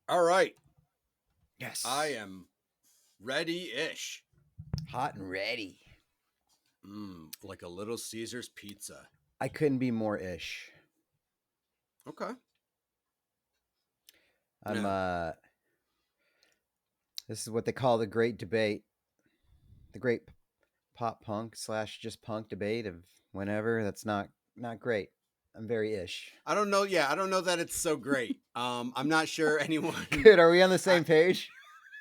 All right. Yes. I am ready-ish. Hot and ready. Like a Little Caesar's pizza. I couldn't be more ish. Okay. I'm Yeah. This is what they call the great debate. The great pop punk / just punk debate of whenever. That's not great. I'm very ish. I don't know. Yeah, I don't know that it's so great. I'm not sure anyone. Good. Are we on the I, same page?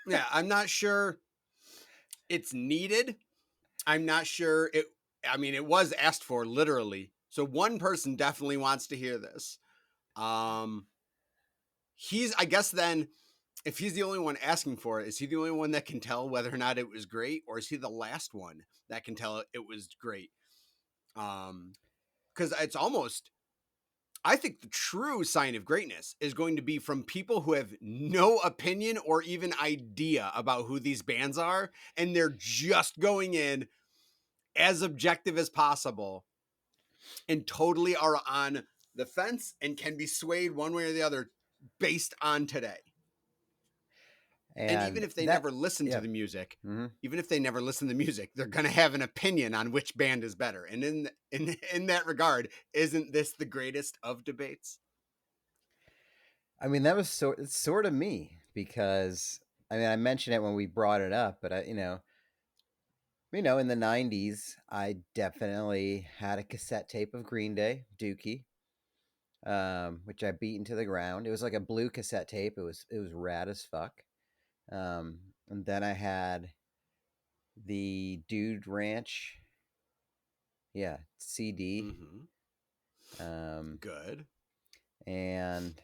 yeah, I'm not sure it's needed. I'm not sure it. I mean, it was asked for literally. So one person definitely wants to hear this. I guess then, if he's the only one asking for it, is he the only one that can tell whether or not it was great, or is he the last one that can tell it was great? Because it's almost, I think the true sign of greatness is going to be from people who have no opinion or even idea about who these bands are, and they're just going in as objective as possible and totally are on the fence and can be swayed one way or the other based on today. And even if they never listen to the music, even if they never listen to the music, they're going to have an opinion on which band is better. And in that regard, isn't this the greatest of debates? I mean, that was it's sort of me because I mean, I mentioned it when we brought it up, but in the 90s, I definitely had a cassette tape of Green Day, Dookie, which I beat into the ground. It was like a blue cassette tape. It was rad as fuck. And then I had the Dude Ranch, CD. Good. And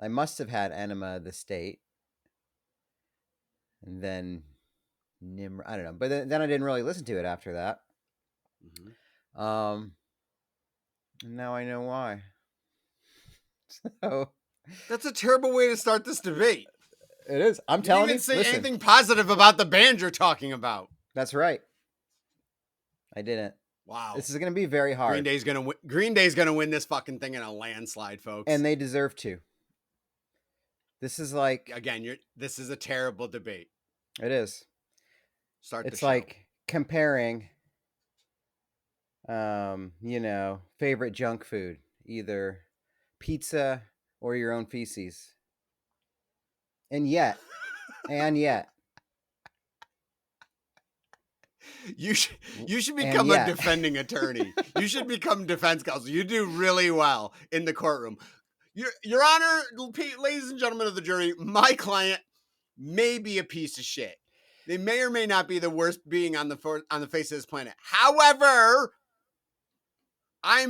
I must have had Enema of the State. And then I don't know. But then I didn't really listen to it after that. And now I know why. So that's a terrible way to start this debate. It is. I'm telling you. You didn't say anything positive about the band you're talking about. That's right. I didn't. Wow. This is going to be very hard. Green Day's going to win this fucking thing in a landslide, folks. And they deserve to. This is like, again, this is a terrible debate. It is. It's like comparing favorite junk food, either pizza or your own feces. And yet you should become a defending attorney. You should become defense counsel. You do really well in the courtroom. Your Honor, ladies and gentlemen of the jury, my client may be a piece of shit. They may or may not be the worst being on the face of this planet. However, I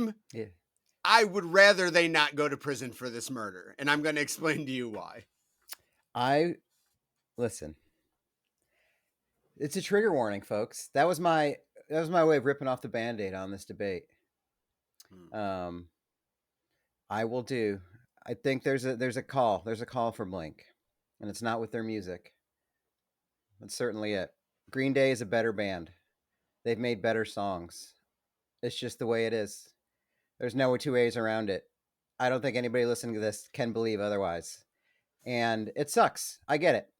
would rather they not go to prison for this murder, and I'm going to explain to you why. Listen. It's a trigger warning, folks. That was my way of ripping off the Band-Aid on this debate. I will do. I think there's a call. There's a call for Blink, and it's not with their music. That's certainly it. Green Day is a better band. They've made better songs. It's just the way it is. There's no two ways around it. I don't think anybody listening to this can believe otherwise. And it sucks. I get it.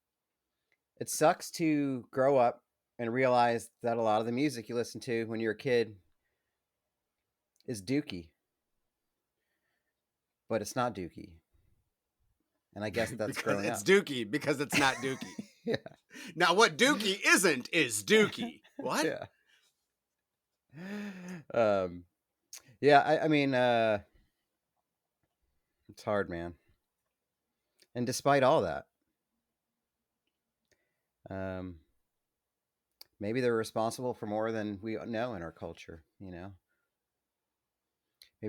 It sucks to grow up and realize that a lot of the music you listen to when you're a kid is Dookie. But it's not Dookie. And I guess that's growing it's up. Dookie because it's not Dookie. Yeah. Now, what Dookie isn't is Dookie. What? Yeah. I mean, it's hard, man. And despite all that, maybe they're responsible for more than we know in our culture, Maybe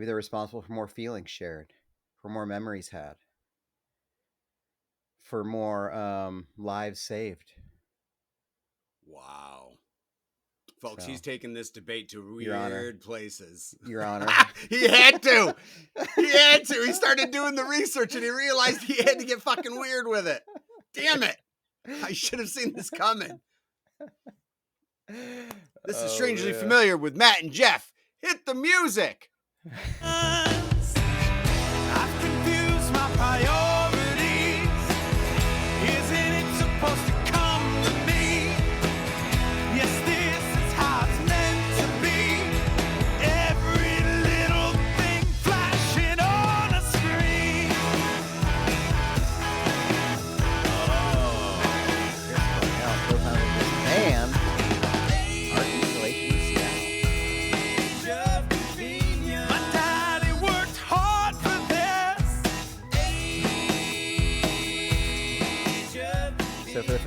they're responsible for more feelings shared, for more memories had, for more lives saved. Wow. Folks, he's taking this debate to weird places. Your Honor. He had to. He started doing the research and he realized he had to get fucking weird with it. Damn it. I should have seen this coming. This is Strangely Familiar with Matt and Jeff. Hit the music. I've confused my priorities.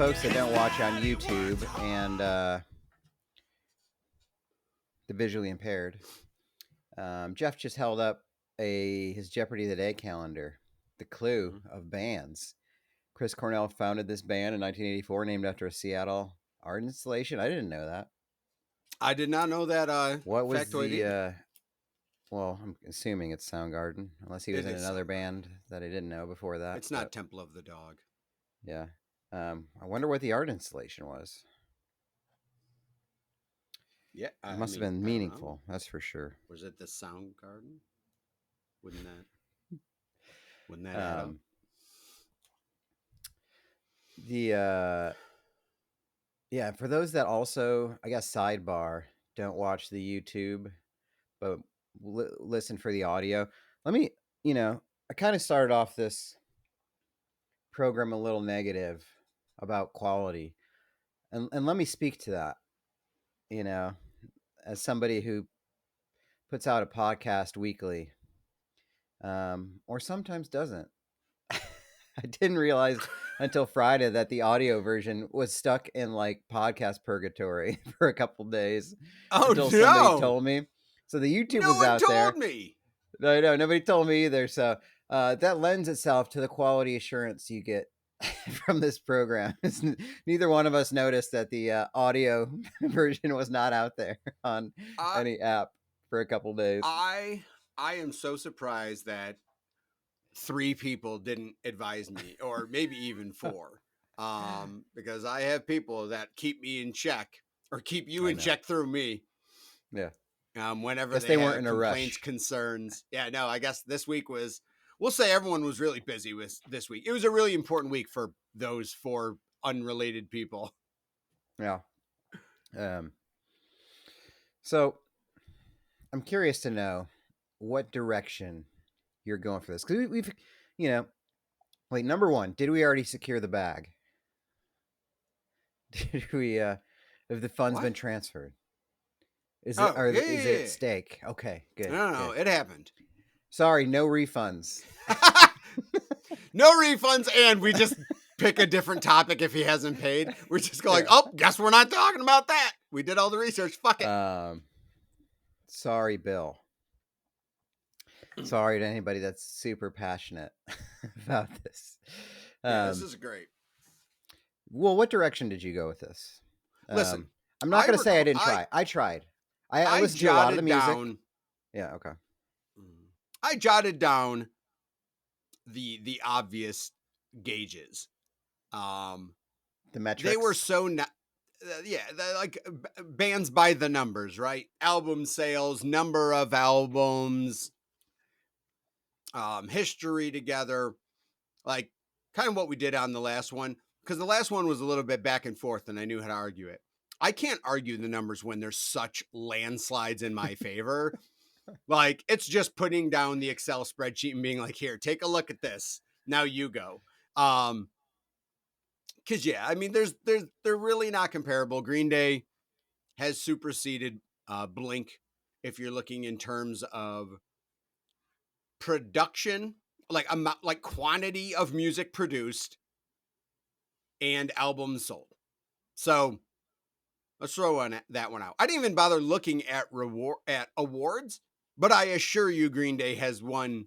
folks that don't watch on YouTube and the visually impaired, Jeff just held up his Jeopardy of the Day calendar, the clue Mhm. of bands. Chris Cornell founded this band in 1984, named after a Seattle art installation. I didn't know that. I did not know that What was factoid the? either. Well, I'm assuming it's Soundgarden, unless he was It in is another Soundgarden. band that I didn't know before that. It's But not Temple of the Dog. yeah, I wonder what the art installation was. Yeah, It I must have mean, been I don't know. meaningful, that's for sure. Was it the Soundgarden? Wouldn't that add up? Um, the yeah, for those that also, I guess, sidebar, don't watch the YouTube, but listen for the audio. Let me, I kind of started off this program a little negative about quality, and let me speak to that. You know, as somebody who puts out a podcast weekly, or sometimes doesn't. I didn't realize until Friday that the audio version was stuck in like podcast purgatory for a couple days Oh until somebody no! told me. So the YouTube No was one out told there. me. No, nobody told me either. So that lends itself to the quality assurance you get from this program. Neither one of us noticed that the audio version was not out there on I any app for a couple days. I I am so surprised that 3 people didn't advise me, or maybe even 4. Because I have people that keep me in check, or keep you I in know. check through me. Yeah. Whenever Guess they they weren't have in a complaints, rush. concerns. Yeah, no, I guess this week was, we'll say everyone was really busy with this week. It was a really important week for those 4 unrelated people. Yeah. Um, so I'm curious to know what direction you're going for this. Because we've, you know, wait, number one, did we already secure the bag? Did we, have the funds What? been transferred? Oh, yeah, Is yeah, it at yeah. stake? Okay, good, No, no, no, good. it happened. Sorry, no refunds. No refunds, and we just pick a different topic if he hasn't paid. We're just going, Yeah. oh, guess we're not talking about that. We did all the research. Fuck it. Um, sorry, Bill. Sorry to anybody that's super passionate about this. Yeah, this Um, is great. well, what direction did you go with this? Listen, I'm not I going to say I record. didn't try. I tried. I I listened to a lot of the jotted music. down. Yeah, okay. I jotted down the obvious gauges. Um, The they were metrics. so yeah, like bands by the numbers, right? Album sales, number of albums, history together, like kind of what we did on the last one. Because the last one was a little bit back and forth, and I knew how to argue it. I can't argue the numbers when there's such landslides in my favor. Like, it's just putting down the Excel spreadsheet and being like, here, take a look at this. Now you go. Cause yeah, I mean, they're really not comparable. Green Day has superseded Blink if you're looking in terms of production, like amount, like quantity of music produced and albums sold. So let's throw that one out. I didn't even bother looking at awards, but I assure you, Green Day has won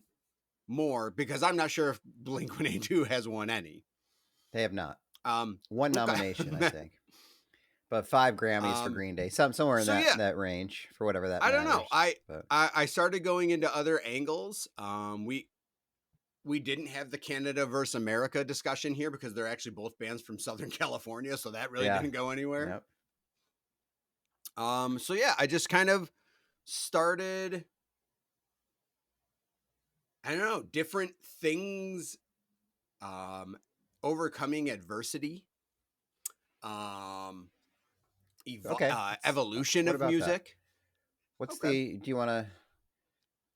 more, because I'm not sure if Blink 182 has won any. They have not. Um, One nomination, I okay. think. But 5 Grammys for Green Day. Somewhere in So yeah, that range, for whatever that I don't know. matters. But I started going into other angles. We didn't have the Canada versus America discussion here because they're actually both bands from Southern California, so that really yeah. didn't go anywhere. Yep. So yeah, I just kind of started, I don't know, different things, overcoming adversity, um, Okay. evolution What of about that? music. What's Okay, do you want to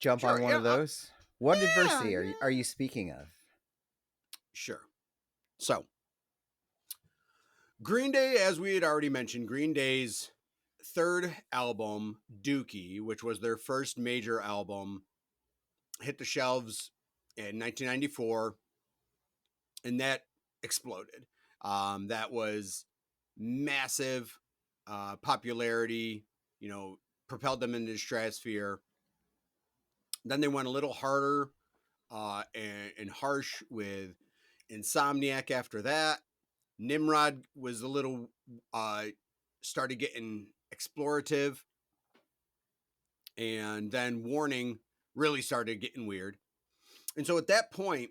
jump sure, on one yeah, of those? What yeah, adversity are you yeah, speaking of? sure. So Green Day, as we had already mentioned, Green Day's third album, Dookie, which was their first major album, hit the shelves in 1994, and that exploded. that was massive popularity, propelled them into the stratosphere. Then they went a little harder and harsh with Insomniac after that. Nimrod was a little, started getting explorative. And then Warning really started getting weird. And so at that point,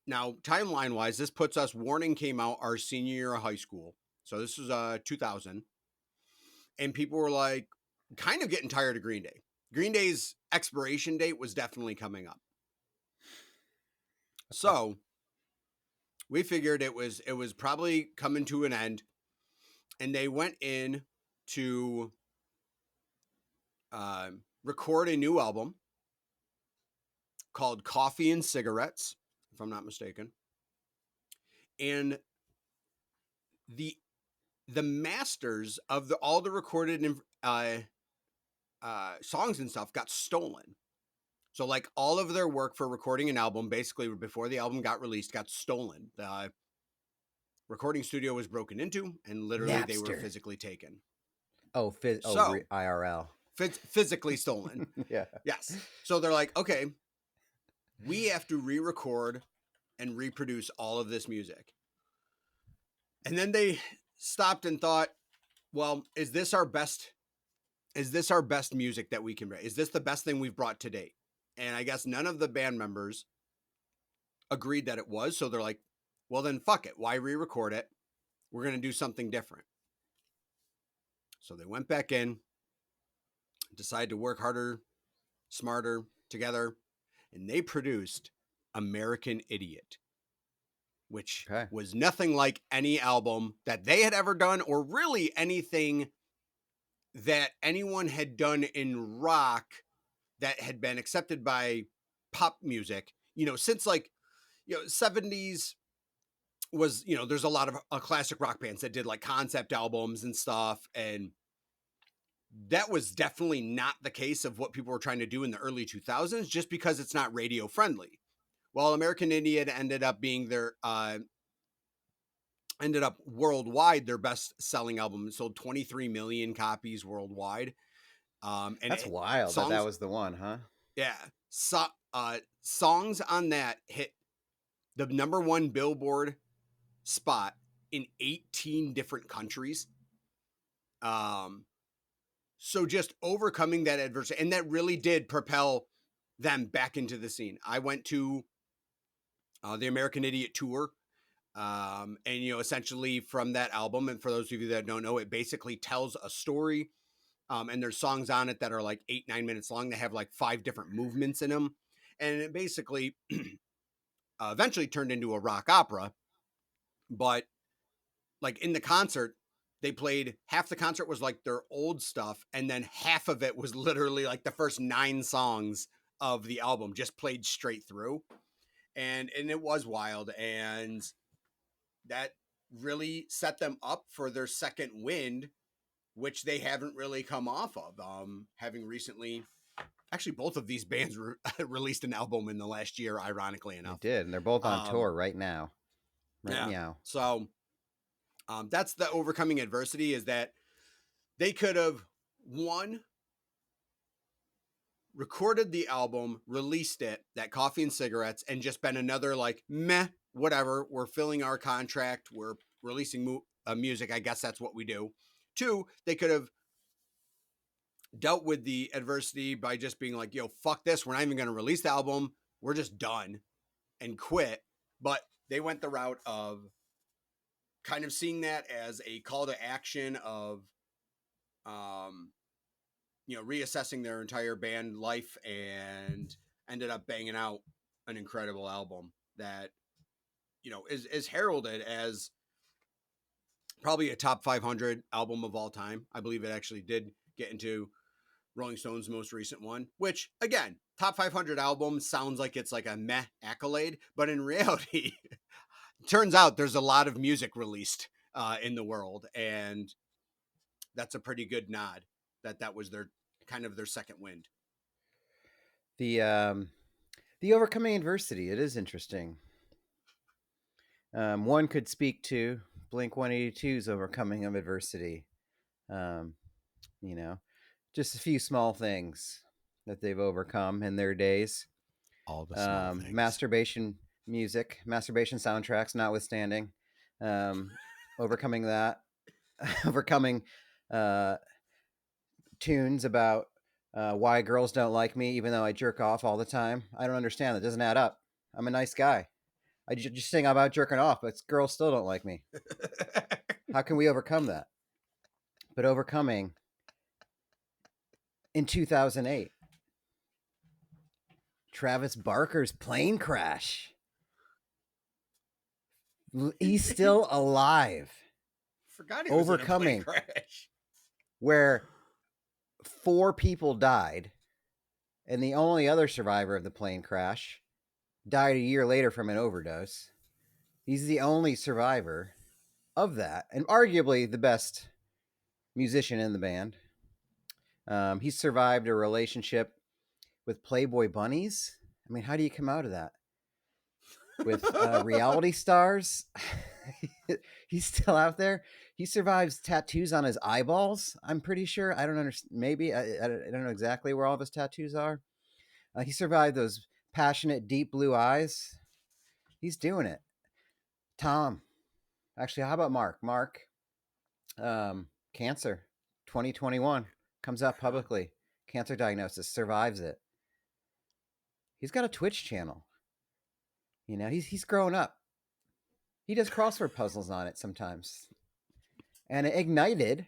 now timeline wise, this puts us, Warning came out our senior year of high school. So this was 2000. And people were like kind of getting tired of Green Day. Green Day's expiration date was definitely coming up. So we figured it was probably coming to an end, and they went in to record a new album called Coffee and Cigarettes, if I'm not mistaken. And the masters of all the recorded songs and stuff got stolen. So like all of their work for recording an album, basically before the album got released, got stolen. The recording studio was broken into, and literally they were Napster. physically taken. Oh, So IRL. physically stolen. Yeah. Yes. So they're like, okay, we have to re-record and reproduce all of this music. And then they stopped and thought, well, is this our best music that we can write? Is this the best thing we've brought to date? And I guess none of the band members agreed that it was. So they're like, well, then fuck it. Why re-record it? We're going to do something different. So they went back in, decided to work harder, smarter together, and they produced American Idiot, which was nothing like any album that they had ever done, or really anything that anyone had done in rock that had been accepted by pop music, since like, 70s was, there's a lot of classic rock bands that did like concept albums and stuff. And that was definitely not the case of what people were trying to do in the early 2000s, just because it's not radio friendly. Well, American Idiot ended up being ended up worldwide their best selling album. It sold 23 million copies worldwide. And That's wild that was the one, huh? Yeah. Songs on that hit the #1 Billboard spot in 18 different countries. So just overcoming that adversity, and that really did propel them back into the scene. I went to the American Idiot tour. And, essentially from that album, and for those of you that don't know, it basically tells a story. And there's songs on it that are like 8-9 minutes long. They have like 5 different movements in them. And it basically eventually turned into a rock opera. But like in the concert, they played half the concert was like their old stuff. And then half of it was literally like the first 9 songs of the album just played straight through. And it was wild. And that really set them up for their second wind, which they haven't really come off of. Having recently, actually, both of these bands released an album in the last year, ironically enough. They did, and they're both on tour right now. Right now. So that's the overcoming adversity, is that they could have, one, recorded the album, released it, that Coffee and Cigarettes, and just been another like, meh, whatever, we're filling our contract, we're releasing music, I guess that's what we do. 2, they could have dealt with the adversity by just being like, yo, fuck this, we're not even going to release the album, we're just done, and quit. But they went the route of kind of seeing that as a call to action of reassessing their entire band life, and ended up banging out an incredible album that is heralded as probably a top 500 album of all time. I believe it actually did get into Rolling Stone's most recent one, which again, top 500 album sounds like it's like a meh accolade, but in reality, turns out there's a lot of music released in the world, and that's a pretty good nod that was their kind of their second wind. The overcoming adversity, it is interesting. One could speak to Blink 182's overcoming of adversity. Um, you know, just a few small things that they've overcome in their days. All the small things. Masturbation music, masturbation soundtracks, notwithstanding, overcoming that, overcoming uh, tunes about why girls don't like me, even though I jerk off all the time. I don't understand. That doesn't add up. I'm a nice guy. I just sing about jerking off, but girls still don't like me. How can we overcome that? But overcoming in 2008, Travis Barker's plane crash. He's still alive. Forgot he was in a plane Overcoming crash. where 4 people died, and the only other survivor of the plane crash died a year later from an overdose. He's the only survivor of that, and arguably the best musician in the band. He survived a relationship with Playboy bunnies. I mean, how do you come out of that? With reality stars, he's still out there. He survives tattoos on his eyeballs. I'm pretty sure. I don't understand. Maybe I don't know exactly where all of his tattoos are. He survived those passionate, deep blue eyes. He's doing it. Tom, actually, how about Mark? Mark, cancer, 2021 comes out publicly. Cancer diagnosis, survives it. He's got a Twitch channel. He's grown up. He does crossword puzzles on it sometimes. And it ignited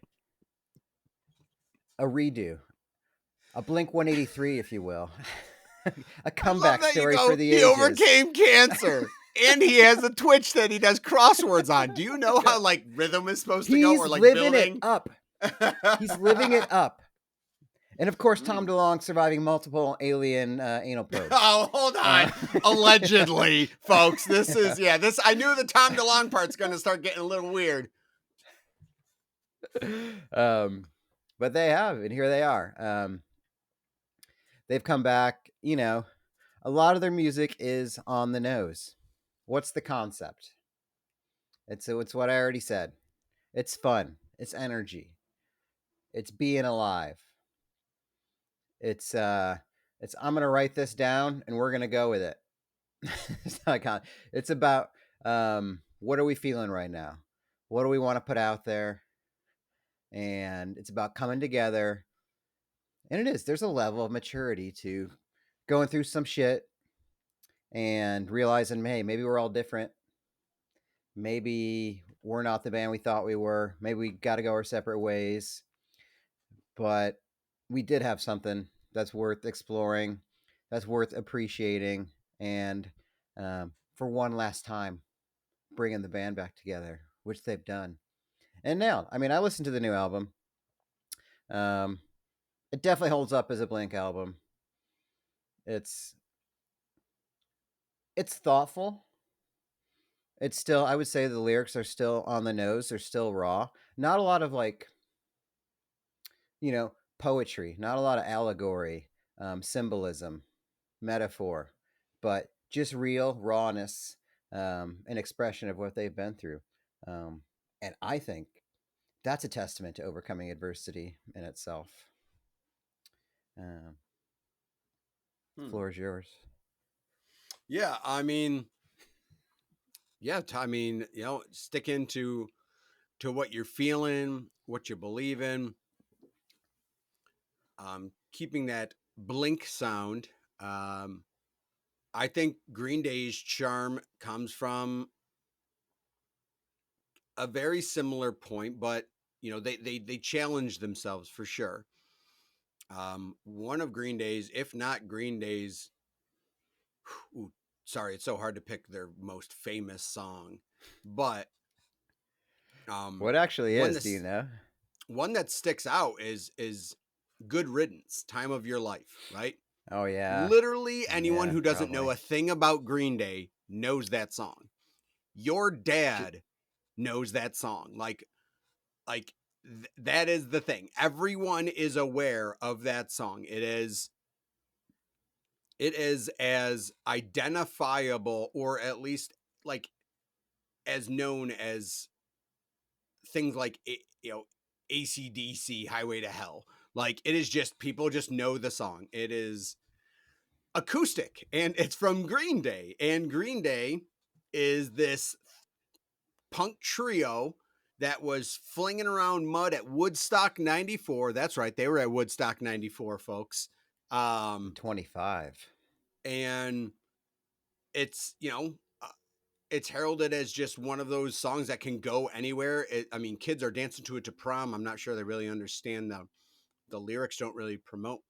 a redo, a Blink 183, if you will, a I love comeback that you story go, for the he ages. overcame cancer. And he has a Twitch that he does crosswords on. Do you know how like rhythm is supposed to go, He's or like living building? it up. He's living it up. And of course, Tom DeLonge surviving multiple alien anal probes. Oh, hold on. Allegedly, folks. This is this. I knew the Tom DeLonge part's going to start getting a little weird. But they have, and here they are. They've come back. A lot of their music is on the nose. What's the concept? It's what I already said. It's fun. It's energy. It's being alive. It's I'm gonna write this down and we're gonna go with it. It's about what are we feeling right now? What do we want to put out there? And it's about coming together. And it is. There's a level of maturity to going through some shit and realizing, hey, maybe we're all different. Maybe we're not the band we thought we were. Maybe we got to go our separate ways. But we did have something that's worth exploring, that's worth appreciating, and for one last time, bringing the band back together, which they've done. And now, I mean, I listened to the new album. It definitely holds up as a Blink album. It's thoughtful. It's still, I would say, the lyrics are still on the nose. They're still raw. Not a lot of poetry. Not a lot of allegory, symbolism, metaphor, but just real rawness and expression of what they've been through. And I think that's a testament to overcoming adversity in itself. Floor is yours. Yeah, I mean, sticking to what you're feeling, what you believe in, keeping that Blink sound. I think Green Day's charm comes from a very similar point, but they challenge themselves for sure. One of Green Day's, if not Green Day's, sorry, it's so hard to pick their most famous song, but what actually is? Do you know? One that sticks out is "Good Riddance," "Time of Your Life," right? Oh yeah. Literally anyone who doesn't probably know a thing about Green Day knows that song. Your dad knows that song. That is the thing. Everyone is aware of that song. It is as identifiable, or at least like as known as things like ACDC, Highway to Hell. Like it is just people just know the song. It is acoustic, and it's from Green Day, and Green Day is this punk trio that was flinging around mud at Woodstock 94. That's right, they were at Woodstock 94, folks. Um 25. and it's, it's heralded as just one of those songs that can go anywhere. I mean, kids are dancing to it to prom. I'm not sure they really understand the lyrics don't really promote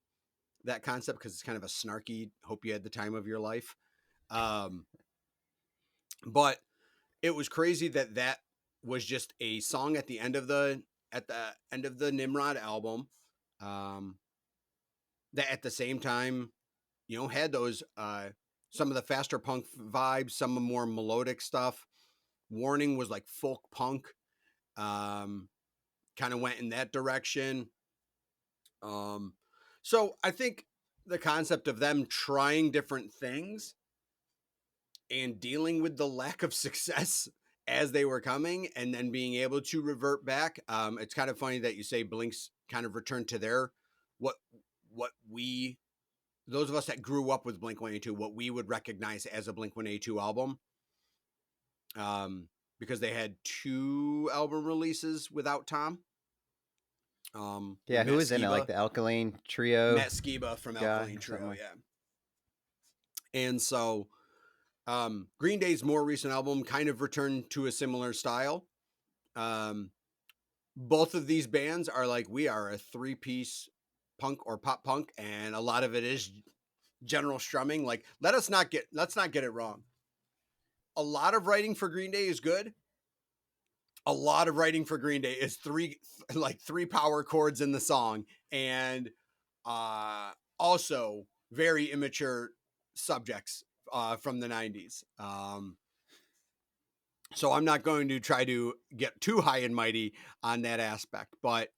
that concept because it's kind of a snarky hope you had the time of your life. Um but it was crazy that that was just a song at the end of the Nimrod album, um, that at the same time, had those some of the faster punk vibes, some of more melodic stuff. Warning was like folk punk, um, kind of went in that direction. Um, so I think the concept of them trying different things and dealing with the lack of success as they were coming and then being able to revert back. It's kind of funny that you say Blink's kind of returned to their what what we those of us that grew up with Blink 182, what we would recognize as a Blink 182 album. Because they had two album releases without Tom. With Yeah, who was in it? Like the Alkaline Trio Matt Skiba from guy Alkaline or something Trio, like. yeah. And so Green Day's more recent album kind of returned to a similar style. Um, both of these bands are like, we are a three-piece punk or pop punk, and a lot of it is general strumming. Like, let's not get it wrong. A lot of writing for Green Day is good. A lot of writing for Green Day is three power chords in the song, and also very immature subjects from the 90s. So I'm not going to try to get too high and mighty on that aspect, but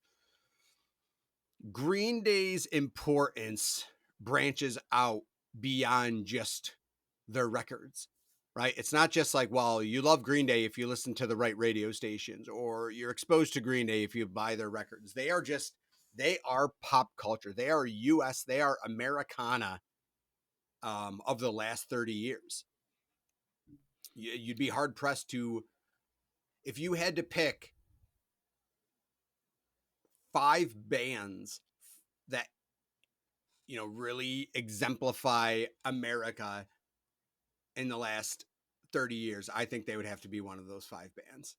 Green Day's importance branches out beyond just their records, right? It's not just like, well, you love Green Day if you listen to the right radio stations, or you're exposed to Green Day if you buy their records. They are pop culture. They are US, they are Americana, of the last 30 years. You'd be hard pressed to, if you had to pick 5 bands that really exemplify America in the last 30 years, I think they would have to be one of those 5 bands.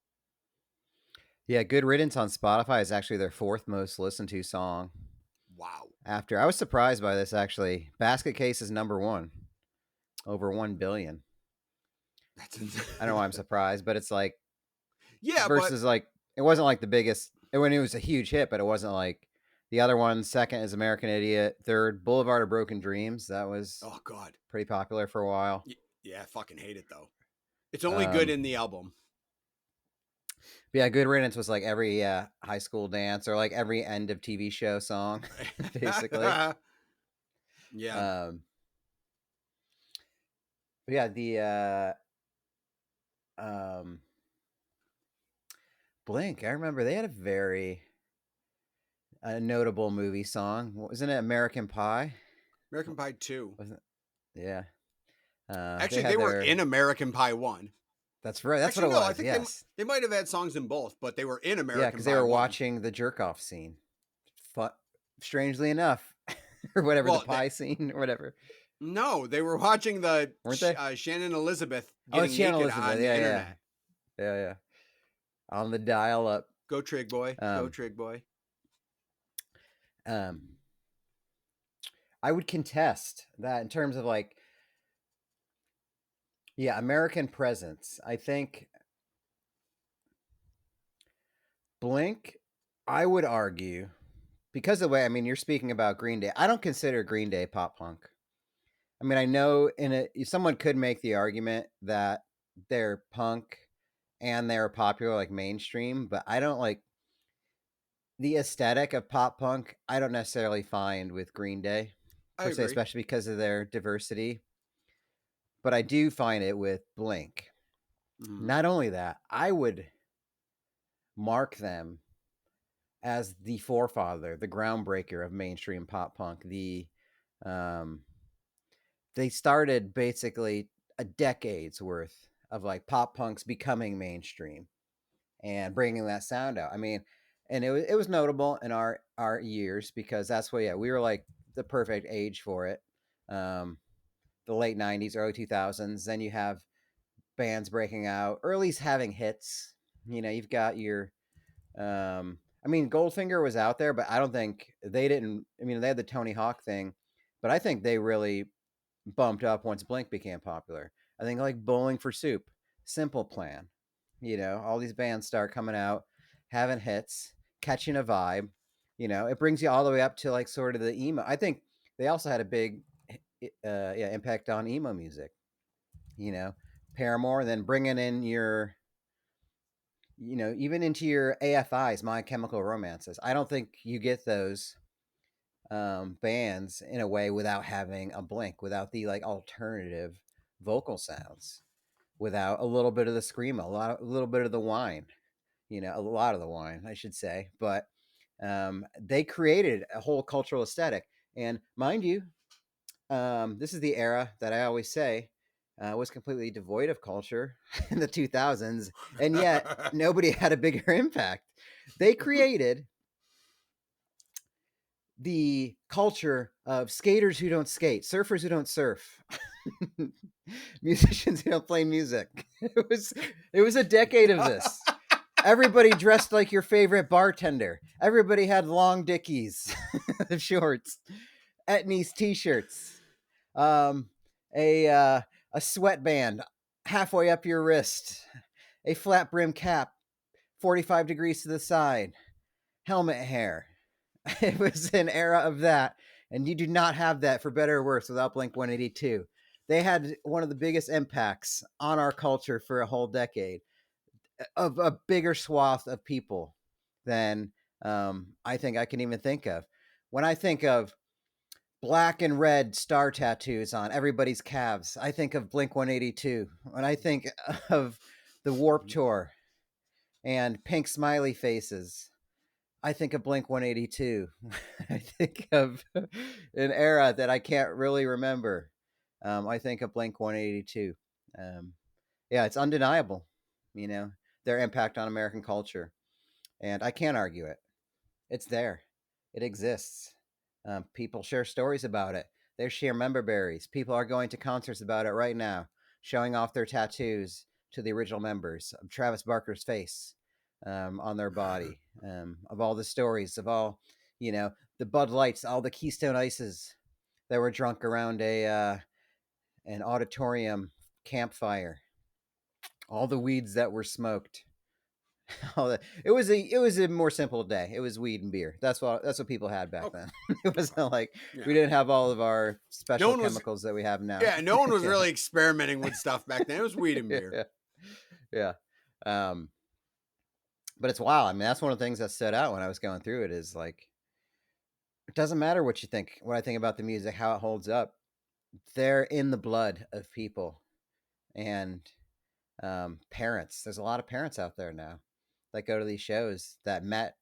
Yeah, Good Riddance on Spotify is actually their fourth most listened to song. Wow. After I was surprised by this actually. Basket Case is number one, over 1 billion. That's I don't know why I'm surprised, but it's like yeah, but versus like it wasn't like the biggest when it was a huge hit, but it wasn't like the other one. Second is American Idiot. Third, Boulevard of Broken Dreams. That was oh god. pretty popular for a while. Yeah, I fucking hate it though. It's only good Um, in the album. but yeah, Good Riddance was like every high school dance or like every end of TV show song, basically. Yeah. But yeah, the Blink. I remember they had a very notable movie song. Wasn't it American Pie? American Pie 2. Wasn't it? Yeah. They Actually, they had were their. in American Pie 1. That's right. That's what Actually, it no, I was. think Yes. they might have had songs in both, but they were in Yeah, American because they Pie were 1. watching the jerk off scene. Strangely enough, or whatever the Well, pie scene or whatever, no, they were watching the weren't they? Shannon Elizabeth Oh, it's getting Shannon naked Elizabeth. on Yeah, the yeah, internet. yeah, yeah. On the dial up. Go Trig Boy. Go Um, Trig Boy. um, I would contest that in terms of like, yeah, American presence. I think Blink. I would argue because of the way I mean, you're speaking about Green Day. I don't consider Green Day pop punk. I mean, I know someone could make the argument that they're punk and they're popular like mainstream, but I don't like the aesthetic of pop punk. I don't necessarily find with Green Day I per se, agree. especially because of their diversity. But I do find it with Blink. Mhm. Not only that, I would mark them as the forefather, the groundbreaker of mainstream pop punk. Um, they started basically a decade's worth of like pop punks becoming mainstream and bringing that sound out. I mean, and it was notable in our years because that's what, yeah, we were like the perfect age for it. Um, the late '90s, early 2000s. Then you have bands breaking out, or at least having hits. You've got your I mean, Goldfinger was out there, but I don't think they didn't. I mean, they had the Tony Hawk thing, but I think they really bumped up once Blink became popular. I think like Bowling for Soup, Simple Plan, all these bands start coming out, having hits, catching a vibe. It brings you all the way up to like sort of the emo. I think they also had a big, yeah, impact on emo music. You know, Paramore, and then bringing in your even into your AFIs, My Chemical Romances. I don't think you get those bands in a way without having a Blink, without the like alternative vocal sounds, without a little bit of the screamo, a little bit of the whine. A lot of the whine, I should say. But they created a whole cultural aesthetic, and mind you, this is the era that I always say was completely devoid of culture in the 2000s, and yet nobody had a bigger impact. They created the culture of skaters who don't skate, surfers who don't surf, musicians who don't play music. It was a decade of this. Everybody dressed like your favorite bartender. Everybody had long dickies of shorts, Etnies t-shirts, um, a sweatband halfway up your wrist, a flat brim cap, 45 degrees to the side, helmet hair. It was an era of that, and you do not have that for better or worse without Blink 182. They had one of the biggest impacts on our culture for a whole decade, of a bigger swath of people than I think I can even think of. When I think of black and red star tattoos on everybody's calves, I think of Blink 182. When I think of the Warp Tour and pink smiley faces, I think of Blink 182. I think of an era that I can't really remember. I think of Blink 182. Um, yeah, it's undeniable, you know, their impact on American culture. And I can't argue it. It's there. It exists. People share stories about it. They share member berries. People are going to concerts about it right now, showing off their tattoos to the original members of Travis Barker's face on their body, of all the stories, of all, you know, the Bud Lights, all the Keystone Ices that were drunk around an auditorium campfire, all the weeds that were smoked. All that. It was a more simple day. It was weed and beer. That's what people had back Okay. then. It wasn't like we Yeah. didn't have all of our No special one was. chemicals that we have now. Yeah, no one was Yeah, really experimenting with stuff back then. It was weed and beer. yeah, yeah. Um, but it's wild. I mean, that's one of the things that stood out when I was going through it. Is like it doesn't matter what you think, what I think about the music, how it holds up. They're in the blood of people and parents. There's a lot of parents out there now that go to these shows that met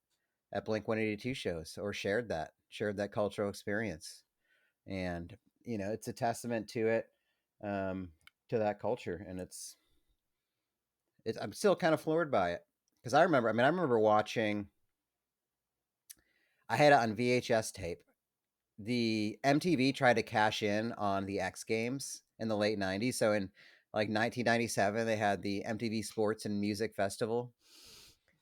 at Blink 182 shows or shared that cultural experience. And, it's a testament to it, to that culture. And I'm still kind of floored by it. Because I remember watching, I had it on VHS tape. The MTV tried to cash in on the X Games in the late 90s. So in like 1997, they had the MTV Sports and Music Festival.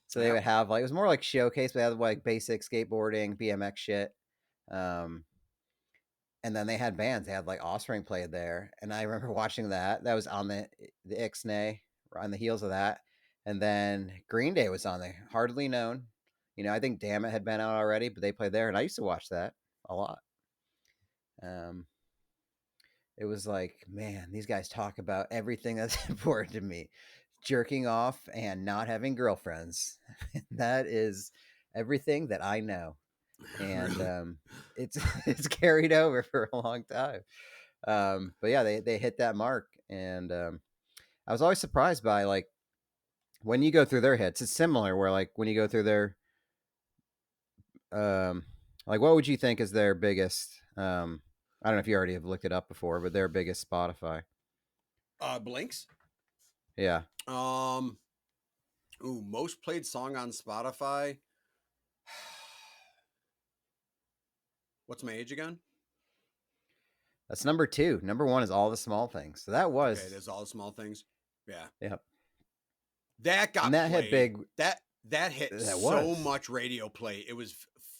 So they Yeah. would have like, it was more like showcase, but they had like basic skateboarding, BMX shit. Um, and then they had bands. They had like Offspring played there, and I remember watching that. That was on the Ixnay, on the heels of that, and then Green Day was on there. Hardly known, I think Dammit had been out already, but they played there, and I used to watch that a lot. Um, it was like, man, these guys talk about everything that's important to me, jerking off and not having girlfriends. That is everything that I know, and Really. it's it's carried over for a long time. But yeah, they hit that mark, and I was always surprised by like when you go through their hits, it's similar. Where like when you go through their, um, like what would you think is their biggest? I don't know if you already have looked it up before, but their biggest Spotify. Blinks. Yeah, Um, Most played song on Spotify. What's my age again? that's number two. Number one is All the Small Things. So that Okay, it was, is all small things. Yeah, yeah, that and got that hit played. big. That hit That so was, much radio play. It was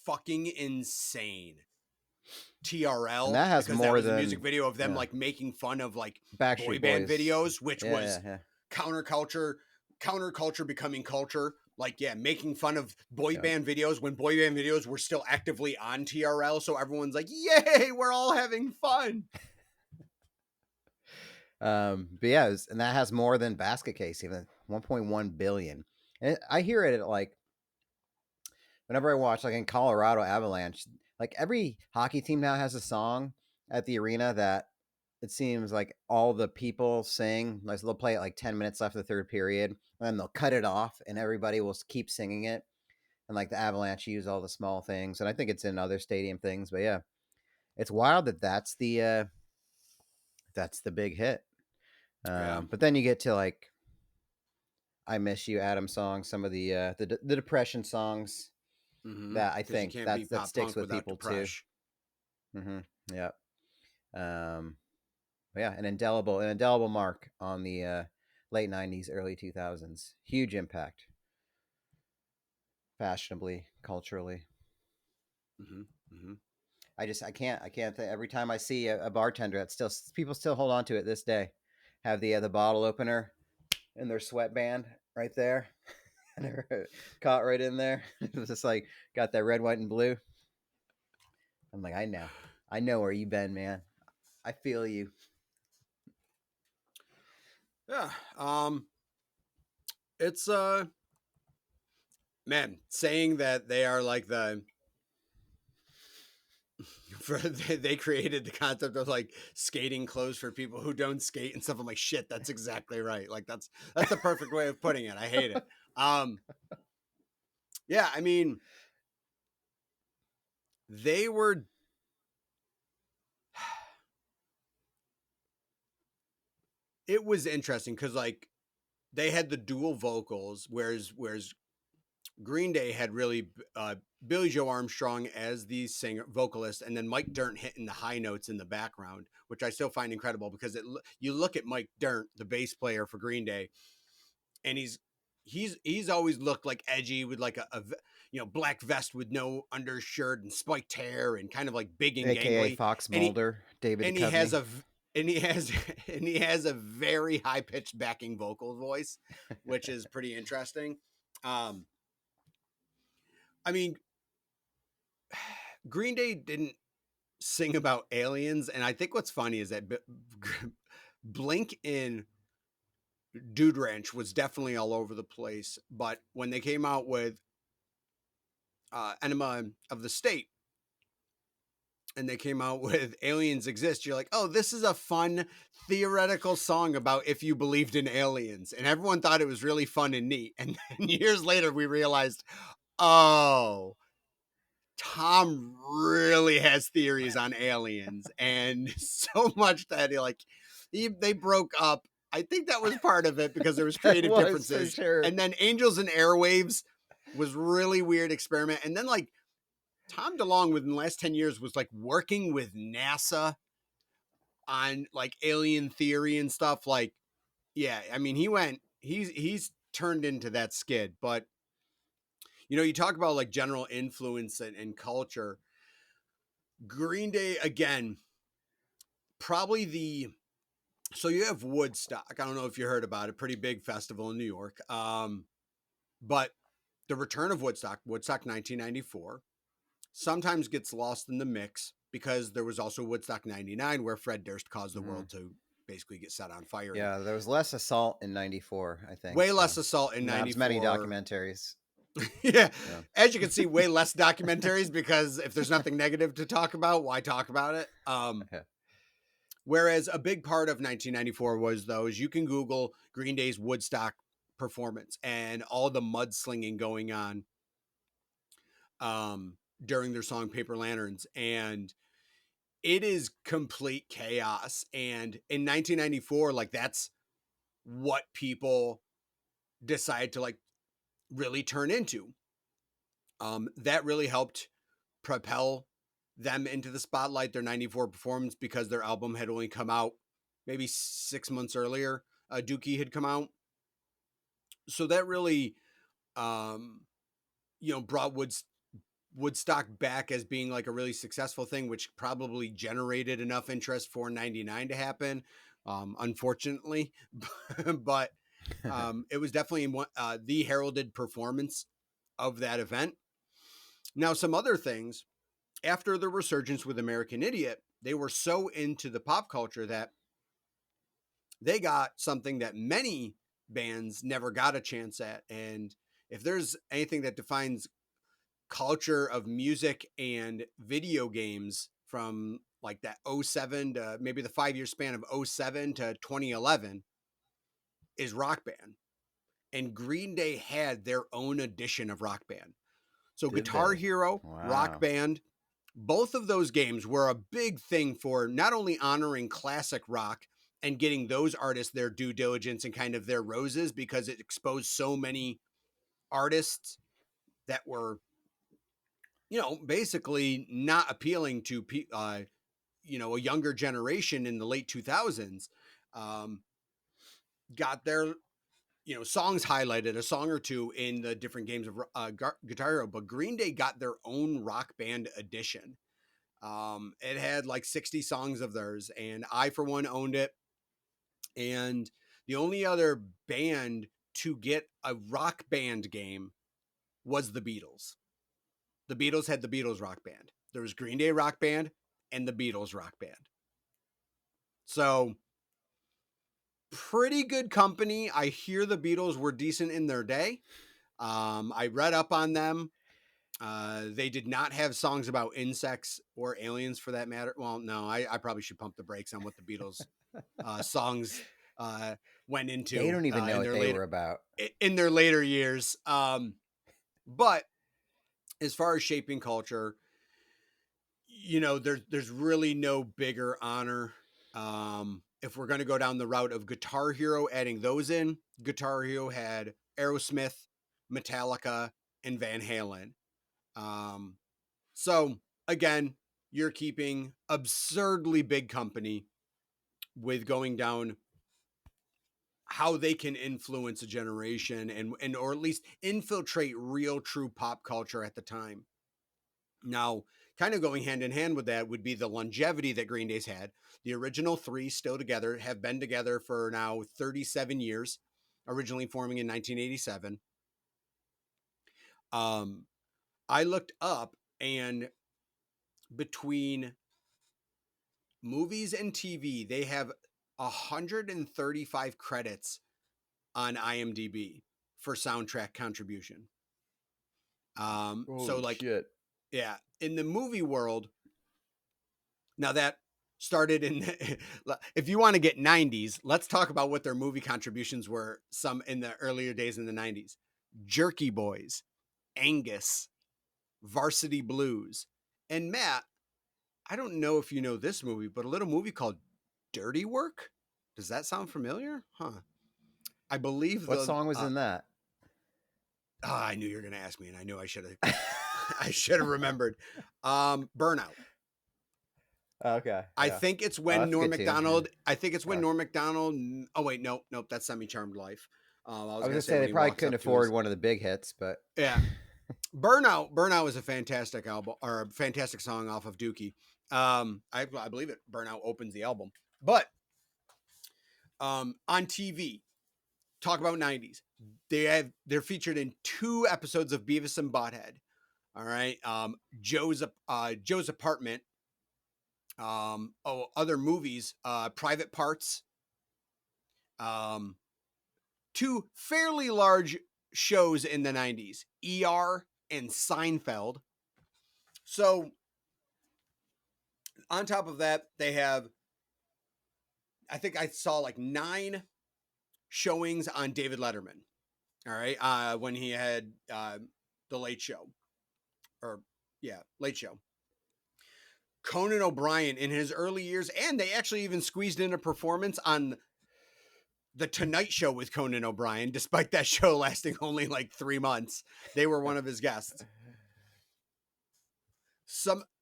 fucking insane. and TRL, that has because that more was a music than, video of them yeah, like making fun of like boy Backstreet band Boys. videos, which Yeah, yeah, was yeah, counterculture becoming culture. Like, yeah, making fun of boy yeah. band videos when boy band videos were still actively on TRL. So everyone's like, yay, we're all having fun. But yeah, and that has more than Basket Case, even 1.1 billion. And I hear it at like whenever I watch, like in Colorado Avalanche, like every hockey team now has a song at the arena that it seems like all the people sing. Like they'll play it like 10 minutes left of the third period, and then they'll cut it off, and everybody will keep singing it. And like the Avalanche use all the small things, and I think it's in other stadium things. But yeah, it's wild that that's the big hit. Yeah. But then you get to like "I Miss You," Adam song, some of the depression songs that I Because you think can't be that pop sticks punk with without people too. depression. Hmm. Yeah. Um, yeah, an indelible mark on the late '90s, early 2000s. Huge impact, fashionably, culturally. Hmm. Hmm. I can't. Every time I see a bartender, that still people still hold on to it this day. Have the bottle opener in their sweatband right there, and they're caught right in there. It was just like got that red, white, and blue. I'm like, I know where you been, man. I feel you. Yeah. It's man, saying that they are like the they created the concept of like skating clothes for people who don't skate and stuff. I'm like, shit, that's exactly right. Like that's the perfect way of putting it. I hate it. Um, yeah, I mean, they were it was interesting because like they had the dual vocals, whereas Green Day had really Billy Joe Armstrong as the singer vocalist, and then Mike Dirnt hitting the high notes in the background, which I still find incredible because you look at Mike Dirnt, the bass player for Green Day, and he's always looked like edgy with like a black vest with no undershirt and spiked hair and kind of like big and AKA gangly, Fox and he Mulder, David and he has Duchovny. a and he has and he has a very high pitched backing vocal voice, which is pretty interesting. Um, I mean, Green Day didn't sing about aliens, and I think what's funny is that Blink in Dude Ranch was definitely all over the place, but when they came out with Enema of the State and they came out with Aliens Exist, you're like, oh, this is a fun theoretical song about if you believed in aliens, and everyone thought it was really fun and neat. And then years later, we realized, oh, Tom really has theories on aliens, and so much that they broke up. I think that was part of it because there was That creative was for differences. sure. And then Angels and Airwaves was really weird experiment. And then like Tom DeLonge within the last 10 years was like working with NASA on like alien theory and stuff. Like, yeah, I mean he's turned into that skid. But you talk about like general influence and culture. Green Day again, probably the so you have Woodstock. I don't know if you heard about it. Pretty big festival in New York. But the return of Woodstock 1994, sometimes gets lost in the mix because there was also Woodstock 99 where Fred Durst caused the Hmm. world to basically get set on fire, and Yeah, there was less assault in '94, I think. way So less assault in not as many 94. documentaries. Yeah. Yeah. As you can see, way less documentaries because if there's nothing negative to talk about, why talk about it? Whereas a big part of 1994 was those you can Google Green Day's Woodstock performance and all the mudslinging going on during their song Paper Lanterns. And it is complete chaos. And in 1994, like that's what people decide to like really turn into. That really helped propel them into the spotlight, their 94 performance, because their album had only come out maybe 6 months earlier. Dookie had come out. So that really, um, brought Woodstock back as being like a really successful thing, which probably generated enough interest for 99 to happen. Unfortunately, but it was definitely the heralded performance of that event. Now, some other things after the resurgence with American Idiot, they were so into the pop culture that they got something that many bands never got a chance at. And if there's anything that defines culture of music and video games from like that '07 to maybe the 5 year span of '07 to 2011 is Rock Band. And Green Day had their own edition of Rock Band. So Did Guitar they? Hero, Rock Wow. Band, both of those games were a big thing for not only honoring classic rock and getting those artists their due diligence and kind of their roses, because it exposed so many artists that were, basically not appealing to a younger generation in the late 2000s. um, got their songs highlighted, a song or two in the different games of Guitar Hero. But Green Day got their own Rock Band edition. It had like 60 songs of theirs, and I, for one, owned it. And the only other band to get a Rock Band game was the Beatles. The Beatles had the Beatles Rock Band. There was Green Day Rock Band and the Beatles Rock Band. So pretty good company. I hear the Beatles were decent in their day. I read up on them. They did not have songs about insects or aliens, for that matter. Well, no, I probably should pump the brakes on what the Beatles songs uh, went They into don't even know in what their they later were about. years. But as far as shaping culture, there's really no bigger honor. If we're going to go down the route of Guitar Hero, adding those in, Guitar Hero had Aerosmith, Metallica, and Van Halen. Um, so again, you're keeping absurdly big company with going down how they can influence a generation and or at least infiltrate real true pop culture at the time. Now, kind of going hand in hand with that would be the longevity that Green Day's had. The original three still together, have been together for now 37 years, originally forming in 1987. Um, I looked up, and between movies and TV, they have 135 credits on IMDb for soundtrack contribution. So Holy like, shit. yeah, in the movie world, now that started in, if you want to get 90s, let's talk about what their movie contributions were some in the earlier days in the 90s. Jerky Boys, Angus, Varsity Blues. And Matt, I don't know if you know this movie, but a little movie called Dirty Work. Does that sound familiar? Huh. I believe What song was in that? I knew you were going to ask me, and I knew I should have I should have remembered. Burnout. Okay, I yeah. think it's Oh, when that's a Norm good tune. Yeah. Macdonald. I think it's when Yeah. Norm Macdonald. Oh wait, nope. That's Semi Charmed Life. I I was was gonna gonna say say when they he probably walks couldn't up to afford his. one of the big hits, but Yeah, Burnout. Burnout is a fantastic album or a fantastic song off of Dookie. I believe it. Burnout opens the album, but on TV, talk about '90s. They're featured in 2 episodes of Beavis and Butthead. All right, Joe's Apartment. Other movies, Private Parts. Um, 2 fairly large shows in the '90s, ER and Seinfeld. So on top of that, they have, I think I saw like 9 showings on David Letterman. All right, when he had the Late Show, or yeah, Late Show. Conan O'Brien in his early years, and they actually even squeezed in a performance on the Tonight Show with Conan O'Brien, despite that show lasting only like 3 months. They were one of his guests.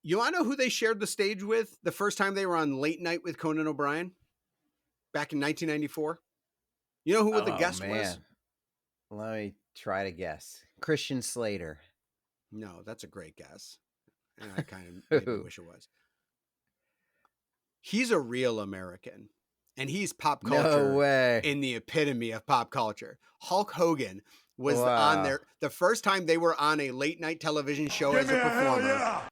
You want to know who they shared the stage with the first time they were on Late Night with Conan O'Brien back in 1994? You know who the Oh guest was? man, let me try to guess. Christian Slater. No, that's a great guess. And I kind of maybe wish it was. He's a real American, and he's pop No culture way. in the epitome of pop culture. Hulk Hogan was on Wow. there the first time they were on a late night television show as a performer. Yeah.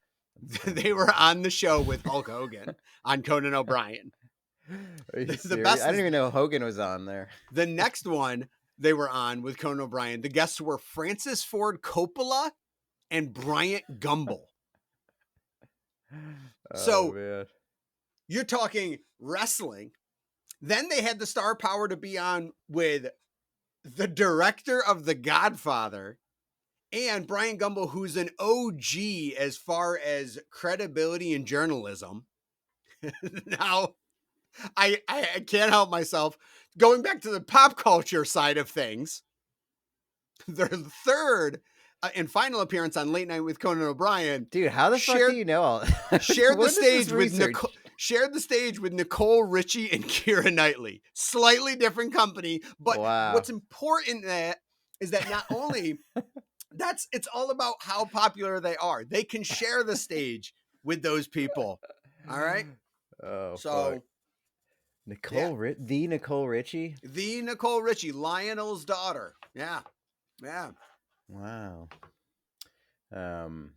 They were on the show with Hulk Hogan on Conan O'Brien. Are you The serious? best I didn't is even know Hogan was on there. the next one they were on with Conan O'Brien. The guests were Francis Ford Coppola and Bryant Gumbel. Oh So man. you're talking wrestling. Then they had the star power to be on with the director of The Godfather and Brian Gumbel, who's an OG as far as credibility in journalism. Now, I can't help myself. Going back to the pop culture side of things, their third and final appearance on Late Night with Conan O'Brien, Dude, how the fuck do you know all? shared the What is this stage with research? Shared the stage with Nicole Richie and Keira Knightley. Slightly different company, but Wow. what's important is that not only it's all about how popular they are. They can share the stage with those people. All right. Oh So fuck. The Nicole Richie. the Nicole Richie, Lionel's daughter. Yeah. Yeah. Wow. Um.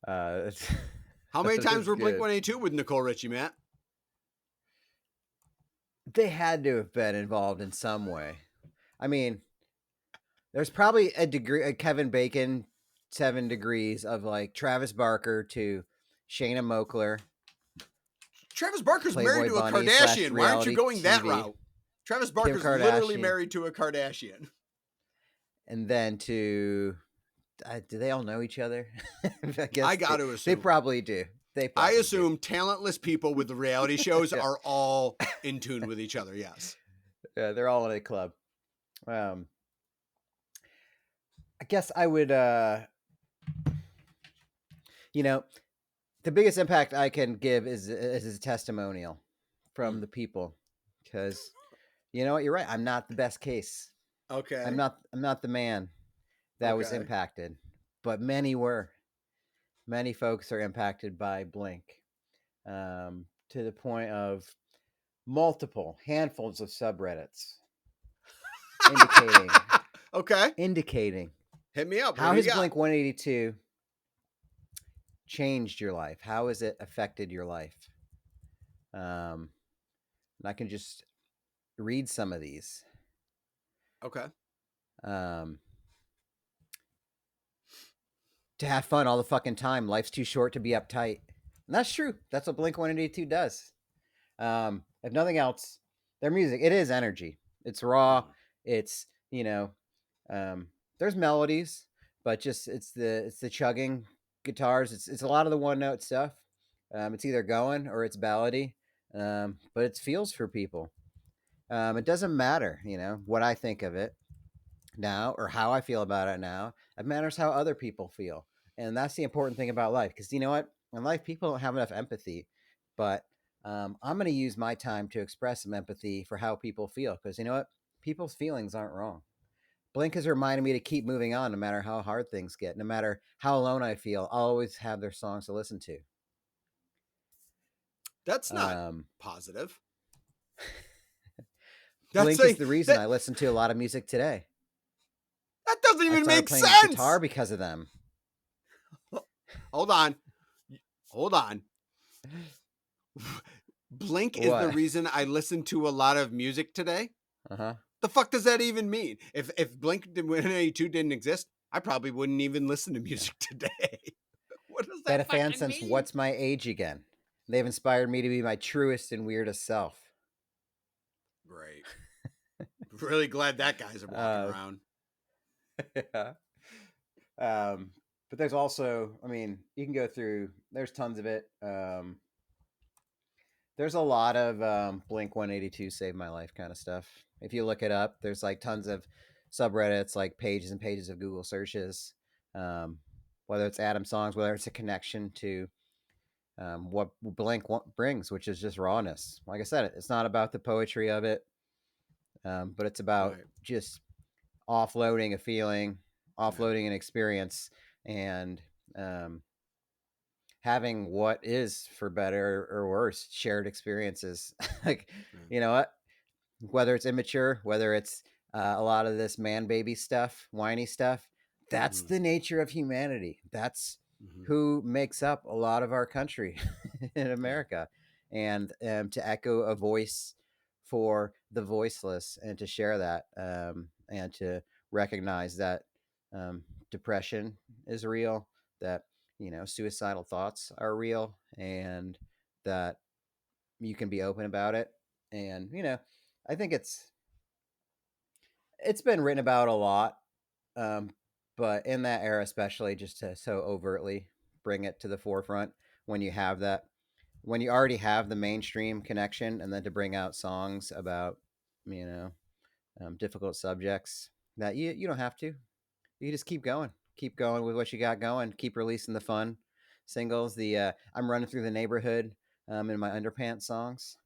How many that times is were Blink good. 182 with Nicole Richie, Matt? They had to have been involved in some way. I mean, there's probably a Kevin Bacon 7 degrees of like Travis Barker to Shayna Moakler, Travis Barker's married Playboy to a Bunny / Kardashian. Why aren't you reality going that TV, route? Travis Kim Barker's literally Kardashian, married to a Kardashian. and then to do they all know each other? I guess I got to they assume. probably do. I assume talentless people with the reality shows Yeah. are all in tune with each other. Yes. Yeah, they're all in a club. I guess I would, the biggest impact I can give is a testimonial from the people, because you know what, you're right. I'm not the best case. Okay. I'm not the man that was impacted, but many were. Many folks are impacted by Blink, to the point of multiple handfuls of subreddits indicating Hit me up. how has Blink 182 changed your life? How has it affected your life? And I can just read some of these. Okay. To have fun all the fucking time. Life's too short to be uptight. And that's true. That's what Blink 182 does. If nothing else, their music, it is energy. It's raw. It's, there's melodies, but just it's the chugging guitars. It's a lot of the one note stuff. It's either going or it's ballady. But it feels for people. It doesn't matter, what I think of it now or how I feel about it now. It matters how other people feel. And that's the important thing about life. Because you know what? In life, people don't have enough empathy. But I'm going to use my time to express some empathy for how people feel. Because you know what? People's feelings aren't wrong. Blink has reminded me to keep moving on no matter how hard things get. No matter how alone I feel, I'll always have their songs to listen to. That's not positive. Blink is the reason I listen to a lot of music today. That doesn't even make sense. Guitar because of them. Hold on. Blink is the reason I listen to a lot of music today. The fuck does that even mean? If Blink 182 didn't exist, I probably wouldn't even listen to music today. What does that Been a fan since mean? What's My Age Again. They've inspired me to be my truest and weirdest self. Right. Really glad that guy's walking Uh, around. yeah. Um, but there's also, I mean, you can go through. There's tons of it. There's a lot of Blink 182 Save My Life kind of stuff. If you look it up, there's like tons of subreddits, like pages and pages of Google searches. Um, whether it's Adam songs, whether it's a connection to what Blink brings, which is just rawness. Like I said, it's not about the poetry of it, but it's about Right. just offloading a feeling, Yeah. offloading an experience, and um, having what is, for better or worse, shared experiences. Like, Yeah. you know what? Whether it's immature, whether it's a lot of this man baby stuff, whiny stuff, that's Mm. the nature of humanity. That's Mm-hmm. who makes up a lot of our country in Yeah. America. And to echo a voice for the voiceless and to share that and to recognize that depression is real, that, suicidal thoughts are real, and that you can be open about it. And, I think it's been written about a lot, um, but in that era, especially, just to so overtly bring it to the forefront when you have that, when you already have the mainstream connection, and then to bring out songs about, you know, difficult subjects that you don't have to. You just keep going with what you got going, keep releasing the fun singles. The I'm running through the neighborhood in my underpants songs.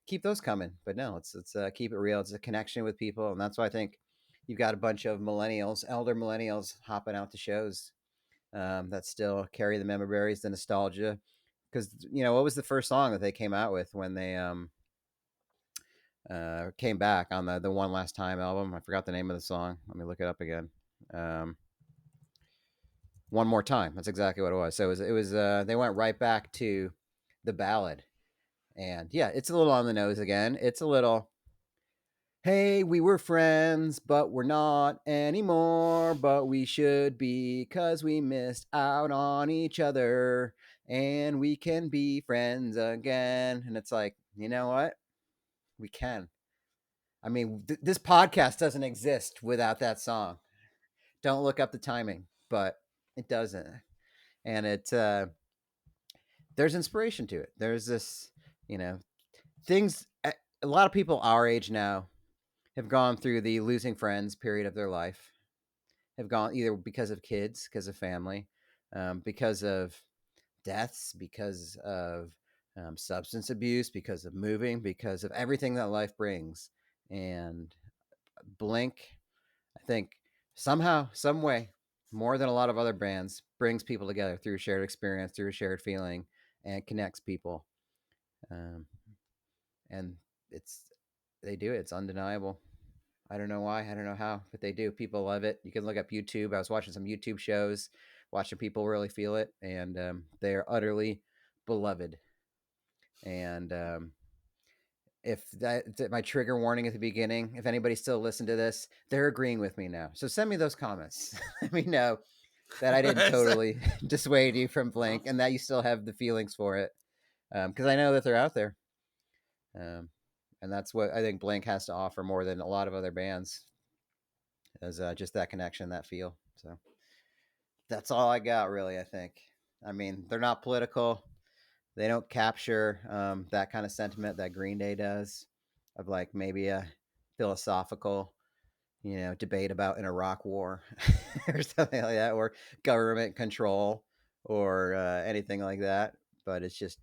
Keep those coming. But no, it's keep it real. It's a connection with people, and that's why I think you've got a bunch of millennials, elder millennials, hopping out to shows that still carry the memories, the nostalgia. Because what was the first song that they came out with when they came back on the One Last Time album? I forgot the name of the song. Let me look it up again. Um, One More Time. That's exactly what it was. So it was they went right back to the ballad. And yeah, it's a little on the nose again. It's a little, hey, we were friends, but we're not anymore, but we should be, cuz we missed out on each other, and we can be friends again. And it's like, you know what? We can. I mean, this podcast doesn't exist without that song. Don't look up the timing, but it doesn't. And there's inspiration to it. There's this, you know, things. A lot of people our age now have gone through the losing friends period of their life. Have gone either because of kids, because of family, because of deaths, because of substance abuse, because of moving, because of everything that life brings. And Blink, I think somehow, some way, more than a lot of other bands, brings people together through shared experience, through a shared feeling, and connects people. Um, and it's they do it. It's undeniable. I don't know why. I don't know how, but they do. People love it. You can look up YouTube. I was watching some YouTube shows, watching people really feel it, and they are utterly beloved. And if that my trigger warning at the beginning, if anybody still listened to this, they're agreeing with me now. So send me those comments. Let me know that I didn't totally dissuade you from Well, Blink and that you still have the feelings for it. Because I know that they're out there. Um, and that's what I think Blink has to offer more than a lot of other bands, is just that connection, that feel. So that's all I got, really. I think. I mean, they're not political. They don't capture that kind of sentiment that Green Day does, of like maybe a philosophical, debate about an Iraq war or something like that, or government control, or anything like that. But it's just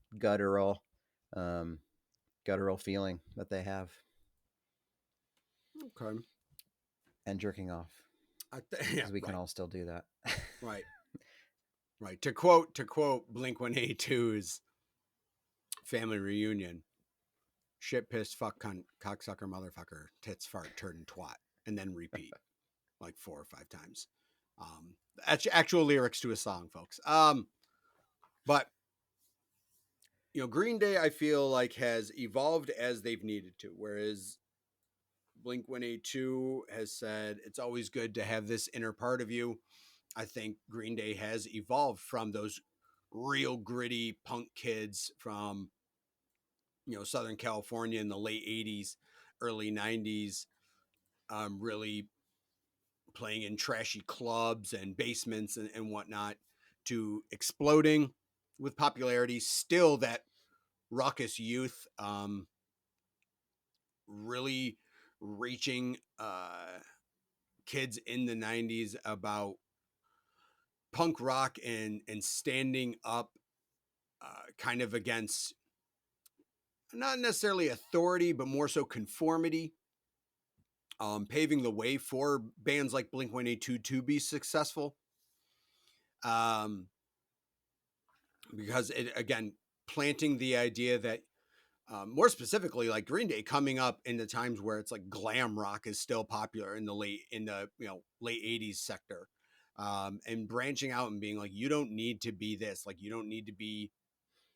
um, guttural feeling that they have, okay. and jerking off, Yeah. because we can Right. all still do that. Right. Right. To quote Blink 182's family reunion, shit, piss, fuck, cunt, cocksucker, motherfucker, tits, fart, turd, and twat, and then repeat like 4 or 5 times. Actual lyrics to a song, folks. But Green Day, I feel like has evolved as they've needed to, whereas Blink 182 has said it's always good to have this inner part of you. I think Green Day has evolved from those real gritty punk kids from Southern California in the late 80s, early 90s, really playing in trashy clubs and basements and whatnot, to exploding with popularity. Still that raucous youth, really reaching kids in the 90s about punk rock and standing up, kind of against not necessarily authority, but more so conformity, paving the way for bands like Blink 182 to be successful. Um, because it, again, planting the idea that, more specifically, like Green Day coming up in the times where it's like glam rock is still popular in the late 80s sector, and branching out and being like, you don't need to be this, like you don't need to be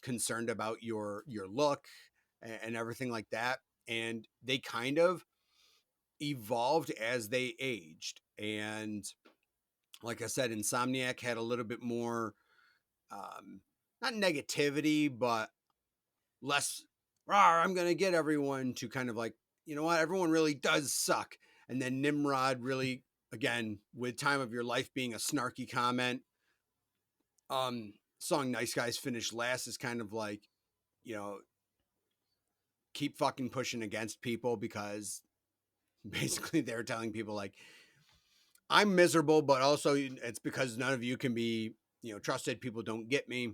concerned about your look and everything like that. And they kind of evolved as they aged. And like I said, Insomniac had a little bit more, um, not negativity, but less, "Rawr, I'm going to get everyone," to kind of like, you know what, everyone really does suck. And then Nimrod really, again, with Time of Your Life being a snarky comment, song Nice Guys Finish Last is kind of like, you know, keep fucking pushing against people, because basically they're telling people like, I'm miserable, but also it's because none of you can be, trusted. People don't get me.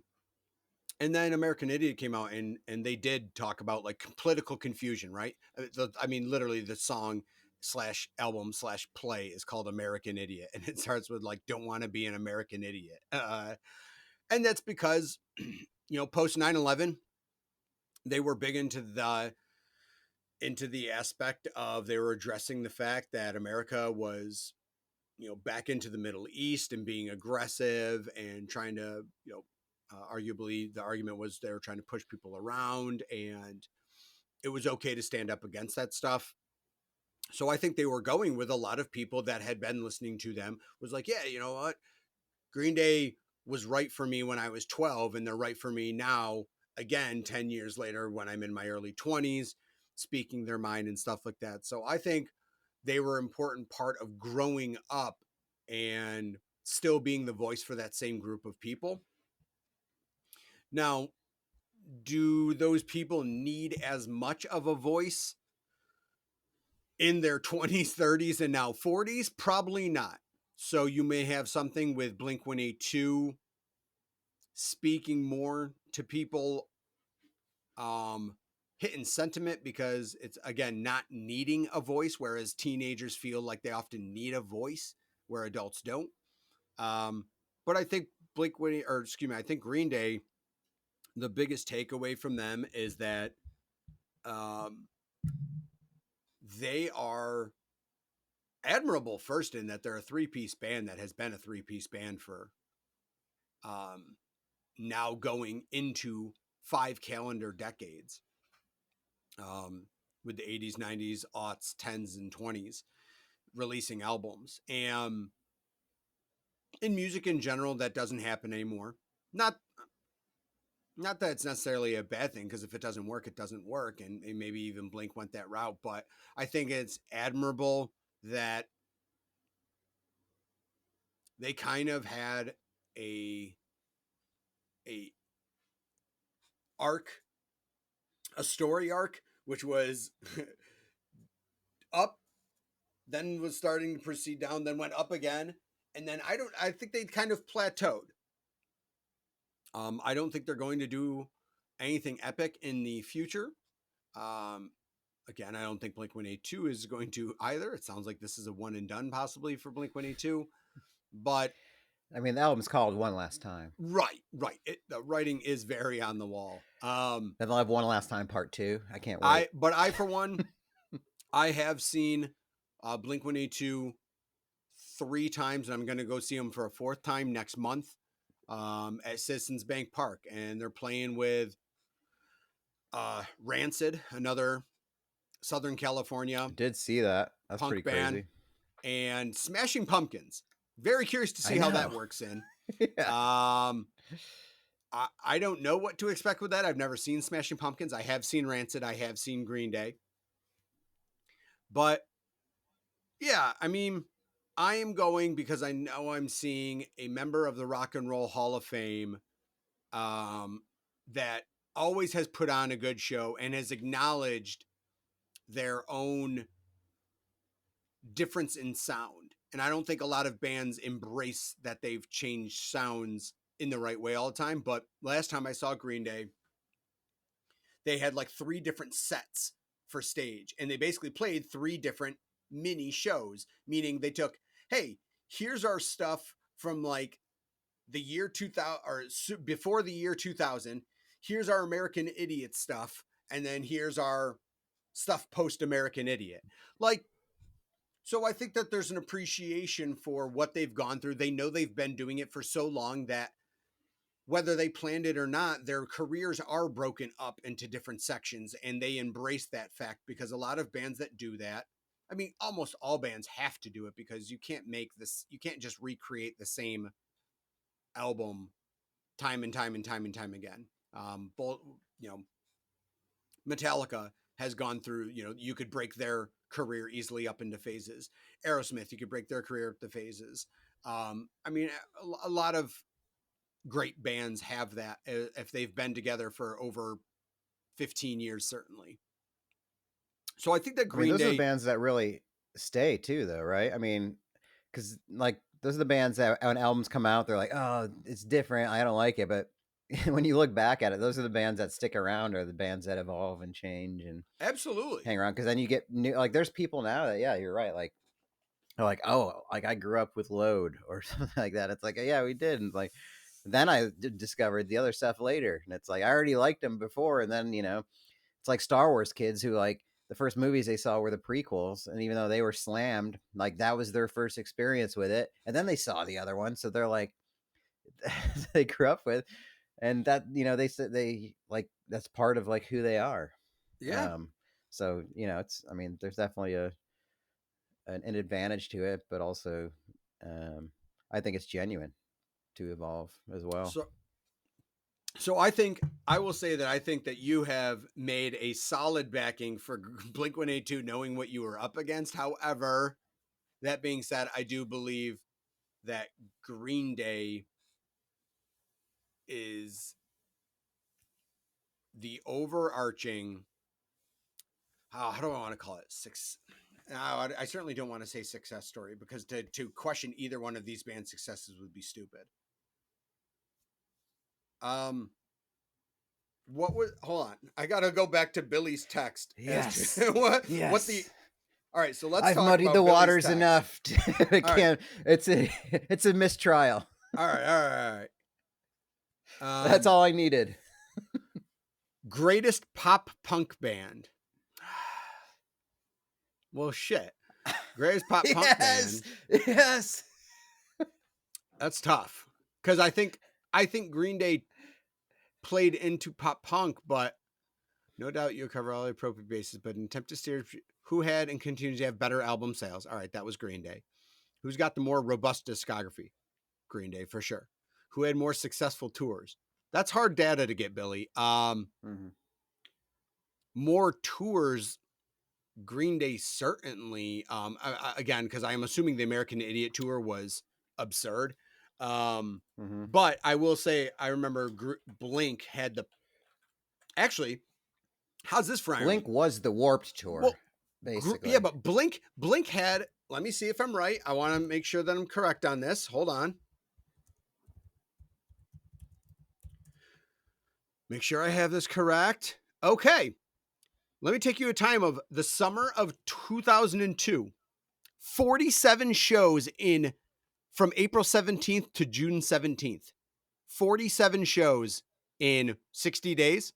And then American Idiot came out, and they did talk about like political confusion, right? I mean, literally the song slash album slash play is called American Idiot, and it starts with like, don't want to be an American idiot. And that's because, post 9/11, they were big into the aspect of, they were addressing the fact that America was, back into the Middle East and being aggressive and trying to, arguably the argument was they were trying to push people around, and it was okay to stand up against that stuff. So I think they were going with a lot of people that had been listening to them, was like, yeah, you know what? Green Day was right for me when I was 12, and they're right for me now, again, 10 years later, when I'm in my early 20s, speaking their mind and stuff like that. So I think they were an important part of growing up and still being the voice for that same group of people. Now, do those people need as much of a voice in their 20s, 30s, and now 40s? Probably not. So you may have something with Blink 182 speaking more to people, hitting sentiment, because it's, again, not needing a voice, whereas teenagers feel like they often need a voice where adults don't. Um, but I think I think Green Day, the biggest takeaway from them is that, um, they are admirable, first, in that they're a three-piece band that has been a three-piece band for, um, now going into 5 calendar decades, um, with the 80s, 90s, aughts, 10s, and 20s releasing albums. And in music in general, that doesn't happen anymore. Not not that it's necessarily a bad thing, because if it doesn't work, it doesn't work, and maybe even Blink went that route. But I think it's admirable that they kind of had a a arc, a story arc, which was up, then was starting to proceed down, then went up again, and then I think they kind of plateaued. I don't think they're going to do anything epic in the future. Um, Again, I don't think Blink 182 is going to either. It sounds like this is a one and done, possibly, for Blink 182. But I mean, the album's called One Last Time. right, the writing is very on the wall. Then they'll have One Last Time Part 2. I can't wait. I for one, I have seen, Blink 182 3 times, and I'm going to go see them for a fourth time next month, at Citizens Bank Park, and they're playing with, Rancid, another Southern California I did see that. That's pretty punk band, crazy. and Smashing Pumpkins. Very curious to I see how that know. works in. Yeah. Um, I don't know what to expect with that. I've never seen Smashing Pumpkins. I have seen Rancid. I have seen Green Day. But yeah, I mean, I am going because I know I'm seeing a member of the Rock and Roll Hall of Fame um, that always has put on a good show and has acknowledged their own difference in sound. And I don't think a lot of bands embrace that they've changed sounds in the right way all the time. But last time I saw Green Day, they had like 3 different sets for stage, and they basically played 3 different mini shows, meaning they took, hey, here's our stuff from like the year 2000 or before the year 2000. Here's our American Idiot stuff. And then here's our stuff post American Idiot. Like, so I think that there's an appreciation for what they've gone through. They know they've been doing it for so long that whether they planned it or not, their careers are broken up into different sections, and they embrace that fact because a lot of bands that do that, I mean, almost all bands have to do it because you can't make this, you can't just recreate the same album time and time and time and time again. Both, you know, Metallica has gone through, you know, you could break their career easily up into phases. Aerosmith, you could break their career up to phases. I mean, a lot of great bands have that if they've been together for over 15 years, certainly. So I think that I mean, Green those are the Day, bands that really stay too, though, right? I mean, because like those are the bands that when albums come out, they're like, "Oh, it's different. I don't like it." But when you look back at it, those are the bands that stick around, or the bands that evolve and change and absolutely. hang around. Because then you get new. Like, there's people now that, yeah, you're right. Like, they're like, "Oh, like I grew up with Load" or something like that. It's like, yeah, we did. And like, then I discovered the other stuff later, and it's like I already liked them before, and then it's like Star Wars kids who like the first movies they saw were the prequels, and even though they were slammed, like that was their first experience with it, and then they saw the other one, so they're like they grew up with, and that they said they like that's part of like who they are. Yeah. Um, so it's I mean, there's definitely an advantage to it, but also um, I think it's genuine to evolve as well. So, so I think I will say that I think that you have made a solid backing for Blink 182, knowing what you were up against. However, that being said, I do believe that Green Day is the overarching, how do I want to call it? I certainly don't want to say success story because to question either one of these band successes would be stupid. Um, what was? Hold on, I gotta go back to Billy's text as to Yes, what the. yes. All right, so let's I've talk muddied the about Billy's waters text. enough. It All right, can't. It's a it's a mistrial. all right, all right, all right. That's all I needed. Greatest pop punk band. Well, shit. Greatest pop punk Yes, band. yes. That's tough because I think Green Day played into pop punk, but no doubt you'll cover all the appropriate bases. But in attempt to steer who had and continues to have better album sales. All right, that was Green Day. Who's got the more robust discography? Green Day for sure. Who had more successful tours? That's hard data to get, Billy. Mm-hmm. More tours. Green Day certainly. Again, because I'm assuming the American Idiot tour was absurd. Um, Mm-hmm. but I will say I remember Blink had the actually. How's this for irony? Blink was the Warped Tour, Well, yeah, basically. but Blink had. Let me see if I'm right. I want to make sure that I'm correct on this. Hold on. Make sure I have this correct. Okay. Let me take you a time of the summer of 2002. 47 shows in from April 17th to June 17th. 47 shows in 60 days.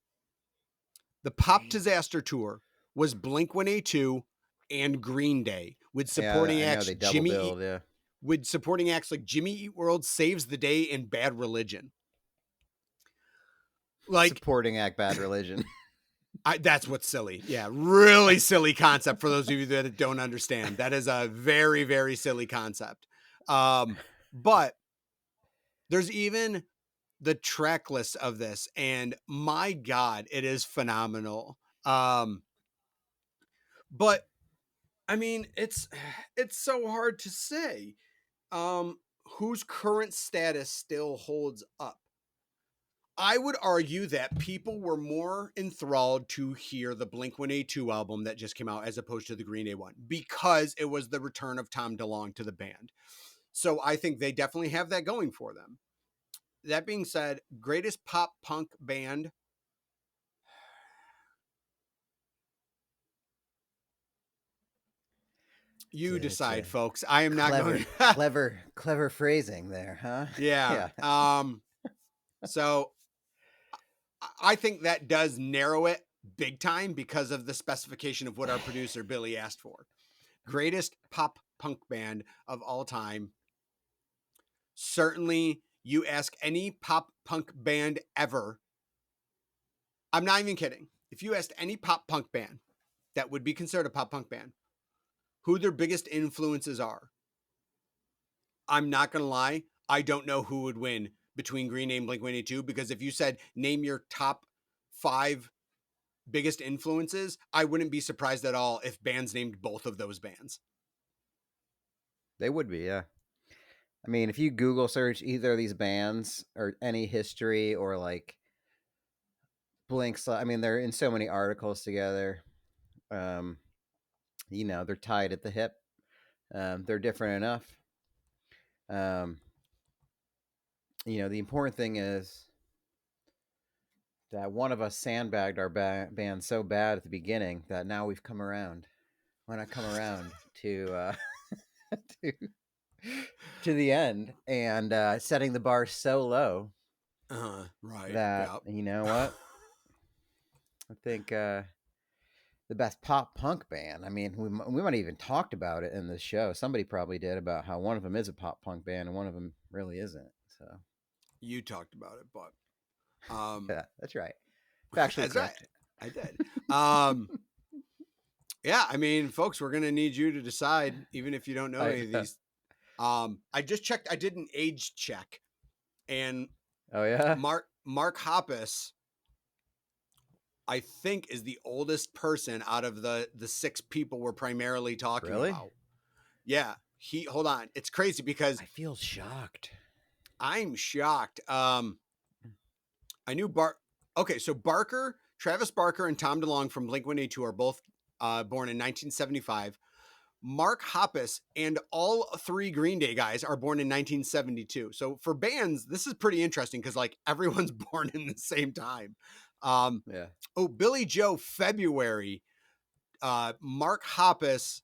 The Pop Damn. Disaster Tour was Blink 182 and Green Day with Yeah, supporting I know acts they double billed. Yeah, like Jimmy Eat World, Saves the Day, and Bad Religion. Like supporting act Bad Religion. that's what's silly. Yeah, really silly concept for those of you that don't understand. That is a very, very silly concept. But there's even the track list of this, and my God, it is phenomenal. But I mean, it's so hard to say. Um, whose current status still holds up? I would argue that people were more enthralled to hear the Blink 182 album that just came out as opposed to the Green Day one because it was the return of Tom DeLonge to the band. So I think they definitely have that going for them. That being said, greatest pop punk band. You It's decide, a folks. I am not going. clever phrasing there, huh? Yeah. Yeah. So I think that does narrow it big time because of the specification of what our producer Billy asked for. Greatest pop punk band of all time. Certainly, you ask any pop punk band ever. I'm not even kidding. If you asked any pop punk band that would be considered a pop punk band, who their biggest influences are, I'm not going to lie. I don't know who would win between Green Day and Blink 182 because if you said name your top 5 biggest influences, I wouldn't be surprised at all if bands named both of those bands. They would be, yeah. I mean, if you Google search either of these bands or any history or like Blinks, I mean, they're in so many articles together. Um, they're tied at the hip. They're different enough. Um, the important thing is that one of us sandbagged our band so bad at the beginning that now we've come around. Why not come around to to, to the end and setting the bar so low Right. that Yep. you know what? I think the best pop punk band. I mean, we might have even talked about it in the show. Somebody probably did about how one of them is a pop punk band and one of them really isn't. So You talked about it, but yeah, that's right. Factually that's right. correct. I did. Um, yeah, I mean, folks, we're gonna need you to decide, even if you don't know I any of know. these. I just checked. I did an age check, and Oh yeah, Mark Hoppus, I think, is the oldest person out of the 6 people we're primarily talking really? about. Yeah, he. Hold on, it's crazy because I feel shocked. I'm shocked. I knew Okay, so Travis Barker, and Tom DeLonge from Blink 182 are both born in 1975. Mark Hoppus and all 3 Green Day guys are born in 1972. So for bands, this is pretty interesting because like everyone's born in the same time. Um, Yeah. oh, Billy Joe, February. Mark Hoppus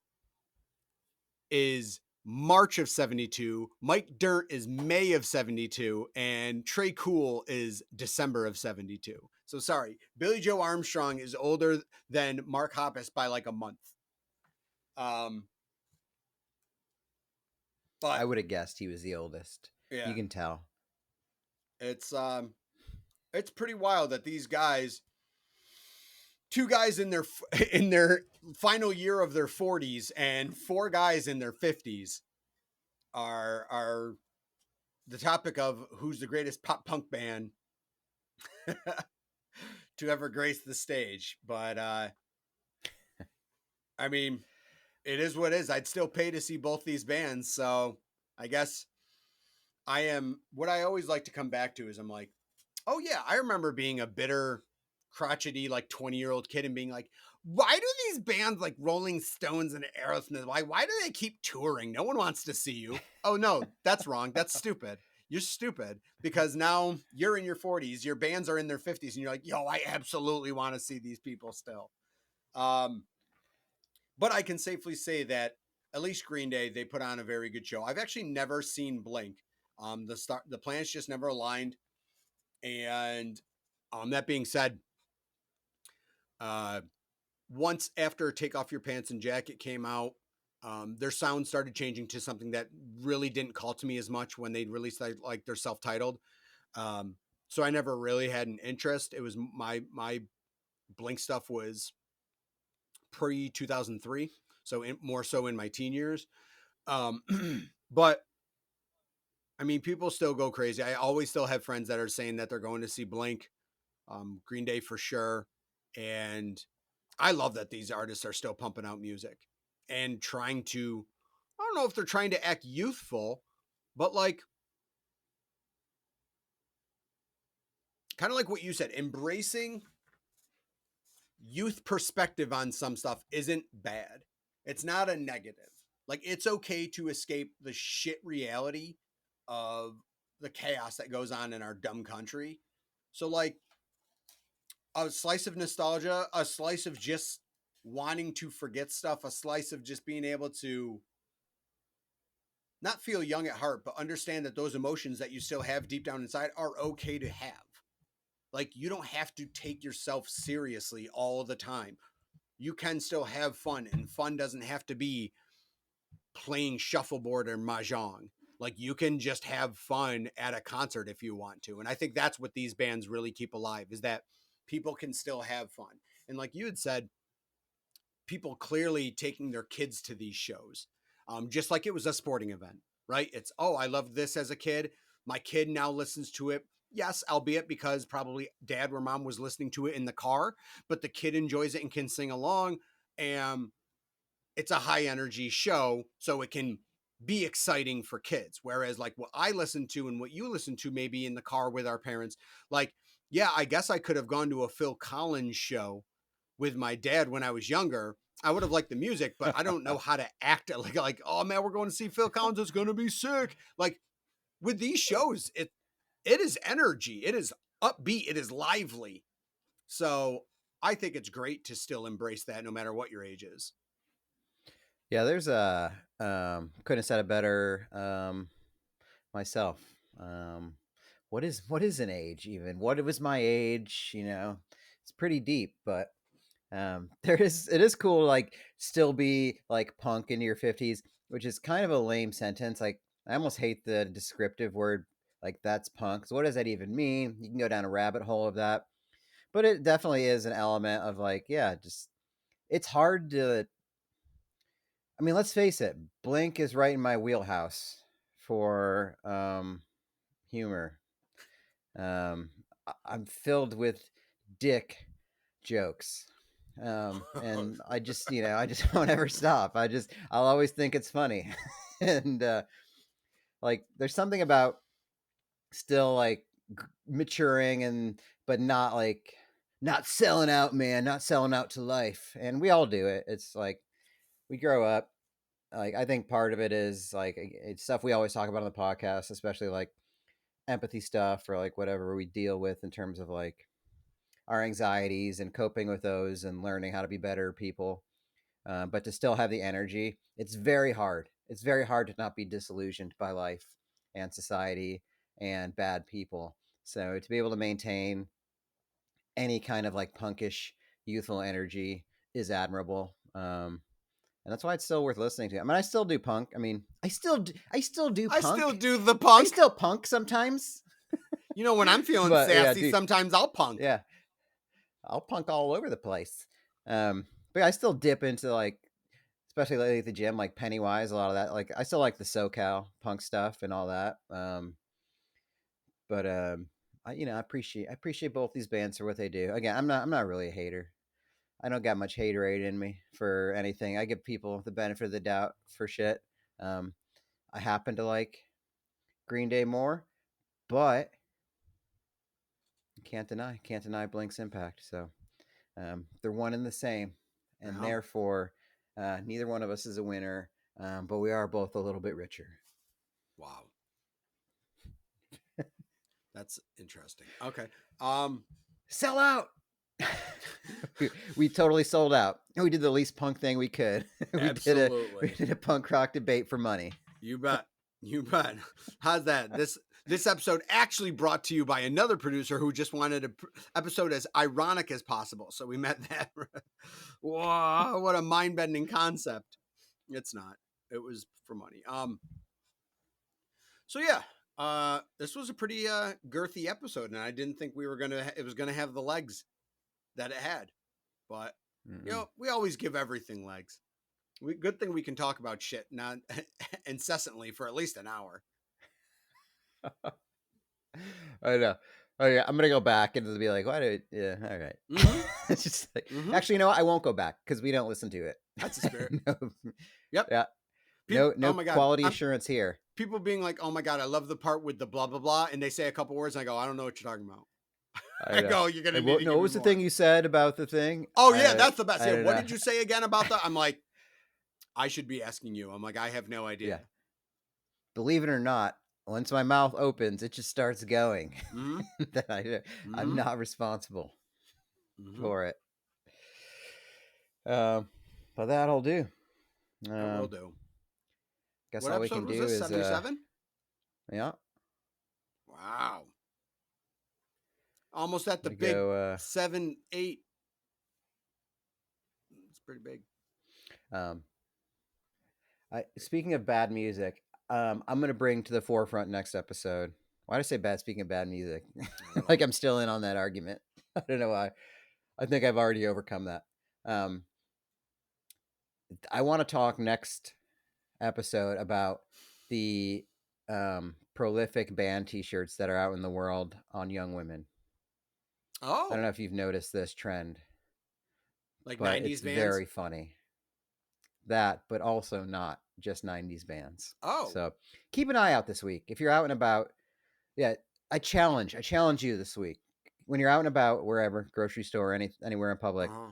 is March of 72. Mike Dirt is May of 72. And Trey Cool is December of 72. So sorry, Billy Joe Armstrong is older than Mark Hoppus by like a month. Um, I but would have guessed he was the oldest. You yeah, can tell. it's it's pretty wild that these guys, 2 guys in their in their final year of their 40s and 4 guys in their 50s are the topic of who's the greatest pop punk band to ever grace the stage. But I mean, it is what it is. I'd still pay to see both these bands. So I guess I am what I always like to come back to is I'm like, oh yeah, I remember being a bitter, crotchety, like 20-year-old kid and being like, why do these bands like Rolling Stones and Aerosmith, why do they keep touring? No one wants to see you. Oh no, that's wrong. That's stupid. You're stupid because now you're in your 40s, your bands are in their 50s, and you're like, yo, I absolutely want to see these people still. Um, but I can safely say that at least Green Day, they put on a very good show. I've actually never seen Blink. The plans just never aligned. And that being said, uh, once after Take Off Your Pants and Jacket came out, their sound started changing to something that really didn't call to me as much when they released like their self-titled. Um, so I never really had an interest. It was my Blink stuff was pre 2003, so more so in my teen years. Um, but I mean, people still go crazy. I always still have friends that are saying that they're going to see Blink, Green Day for sure, and I love that these artists are still pumping out music. and trying to, I don't know if they're trying to act youthful, but like kind of like what you said, embracing youth perspective on some stuff isn't bad. It's not a negative. Like it's okay to escape the shit reality of the chaos that goes on in our dumb country. So like a slice of nostalgia, a slice of just wanting to forget stuff, a slice of just being able to not feel young at heart, but understand that those emotions that you still have deep down inside are okay to have. Like you don't have to take yourself seriously all the time. You can still have fun, and fun doesn't have to be playing shuffleboard or mahjong. Like you can just have fun at a concert if you want to. And I think that's what these bands really keep alive, is that people can still have fun. And like you had said, people clearly taking their kids to these shows, just like it was a sporting event, right? It's, oh, I loved this as a kid. My kid now listens to it. Yes, albeit because probably dad or mom was listening to it in the car, but the kid enjoys it and can sing along. And it's a high energy show, so it can be exciting for kids. Whereas like what I listen to and what you listen to maybe in the car with our parents, like, yeah, I guess I could have gone to a Phil Collins show with my dad when I was younger. I would have liked the music, but I don't know how to act like, oh man, we're going to see Phil Collins. It's going to be sick. Like with these shows, it is energy. It is upbeat. It is lively. So I think it's great to still embrace that no matter what your age is. Yeah, there's a couldn't have said it better myself. What is an age even? What was my age? It's pretty deep, but it is cool to like still be like punk into your 50s, which is kind of a lame sentence. Like I almost hate the descriptive word like that's punk. So what does that even mean? You can go down a rabbit hole of that. But it definitely is an element of like, yeah, just it's hard to I mean, let's face it, Blink is right in my wheelhouse for humor. I'm filled with dick jokes. And I just, I just won't ever stop. I'll always think it's funny. And like, there's something about still like maturing but not like, not selling out, man, not selling out to life. And we all do it. It's like, we grow up. Like, I think part of it is like, it's stuff we always talk about on the podcast, especially like empathy stuff or like whatever we deal with in terms of like our anxieties and coping with those and learning how to be better people. But to still have the energy, it's very hard. It's very hard to not be disillusioned by life and society and bad people. So to be able to maintain any kind of like punkish youthful energy is admirable. And that's why it's still worth listening to. I mean, I still do punk. I mean, I still do I still punk. do the I punk. still punk sometimes. You know, when I'm feeling But yeah, sassy, dude, sometimes I'll punk. yeah, I'll punk all over the place. But yeah, I still dip into like, especially lately at the gym, like Pennywise, a lot of that. Like, I still like the SoCal punk stuff and all that. But I appreciate both these bands for what they do. Again, I'm not really a hater. I don't got much haterade in me for anything. I give people the benefit of the doubt for shit. Um, I happen to like Green Day more, but can't deny Blink's impact. So they're one and the same, and Uh-huh. therefore neither one of us is a winner. But we are both a little bit richer. Wow. That's interesting. Okay. Um, Sell out. we totally sold out. We did the least punk thing we could. we did a we absolutely. did a punk rock debate for money. You bet. You bet. How's that? This episode actually brought to you by another producer who just wanted an episode as ironic as possible. So we met that. Whoa, what a mind-bending concept. It's not. It was for money. So yeah, this was a pretty girthy episode, and I didn't think it was gonna have the legs that it had. But Mm-mm. we always give everything legs. Good thing we can talk about shit not incessantly for at least an hour. I know. Oh yeah, I'm gonna go back and it'll be like, why did? Yeah, all right. Mm-hmm. It's just like, Mm-hmm. actually, you know what? I won't go back because we don't listen to it. That's the spirit. No, Yep. yeah, People, no oh my God. quality assurance here. People being like, oh my God, I love the part with the blah, blah, blah. And they say a couple words and I go, I don't know what you're talking about. I I know. go, you're going to Like, need what? to No, give what me was the thing more. you said about the thing? Oh yeah, that's the best. I Yeah, don't what know. did you say again about that? I'm like, I should be asking you. I'm like, I have no idea. Yeah. Believe it or not, once my mouth opens, it just starts going. Mm-hmm. That I'm Mm-hmm. not responsible Mm-hmm. for it. But that'll do. That will do. Guess What all we episode can was do this? is 77? yeah. Wow. Almost at the We big go 7, 8. It's pretty big. Speaking of bad music, I'm gonna bring to the forefront next episode. Why did I say bad? Speaking of bad music, like I'm still in on that argument. I don't know why. I think I've already overcome that. I want to talk next episode about the prolific band T-shirts that are out in the world on young women. I don't know Oh, if you've noticed this trend, like but 90s it's bands? very funny. That, but also not just 90s bands. Oh. So keep an eye out this week. If you're out and about, yeah, I challenge you this week. When you're out and about, wherever, grocery store, anywhere in public, Uh-huh.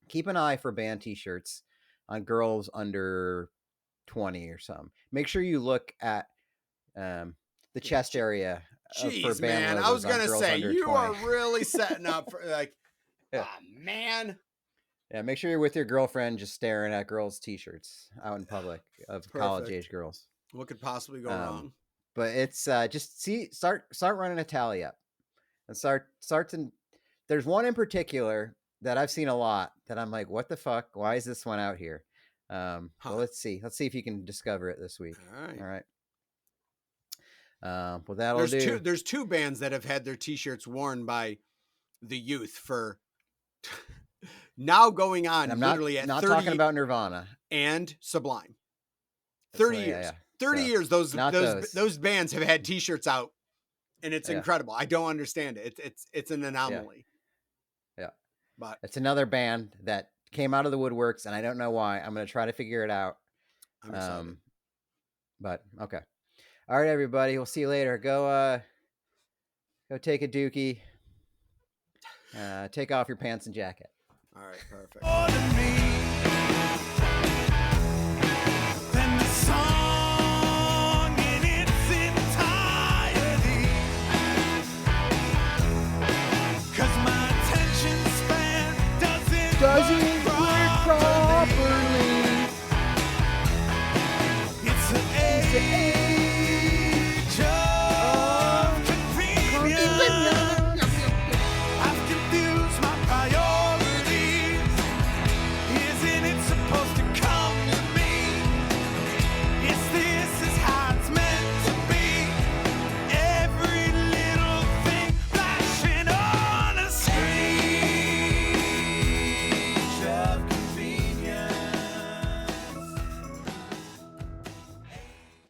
keep an eye for band T-shirts on girls under 20 or something. Make sure you look at the chest area for Jeez, band man. I logos was on going to girls say, under you 20. are really setting up for like, Yeah. oh, man. Yeah, make sure you're with your girlfriend just staring at girls' T-shirts out in public of college-age girls. What could possibly go wrong? But it's just start running a tally up and start to. There's one in particular that I've seen a lot that I'm like, what the fuck? Why is this one out here? Well, let's see if you can discover it this week. All right. Well, that'll do. There's two bands that have had their T-shirts worn by the youth for now going on. And I'm literally not at 30 talking about Nirvana and Sublime. 30 years. Yeah. 30 years. Those Those bands have had T-shirts out, and it's incredible. I don't understand it. It's an anomaly. Yeah. But it's another band that came out of the woodworks, and I don't know why. I'm going to try to figure it out. I'm excited. But okay. All right, everybody. We'll see you later. Go take a dookie. Take off your pants and jacket. All right, perfect. Does it?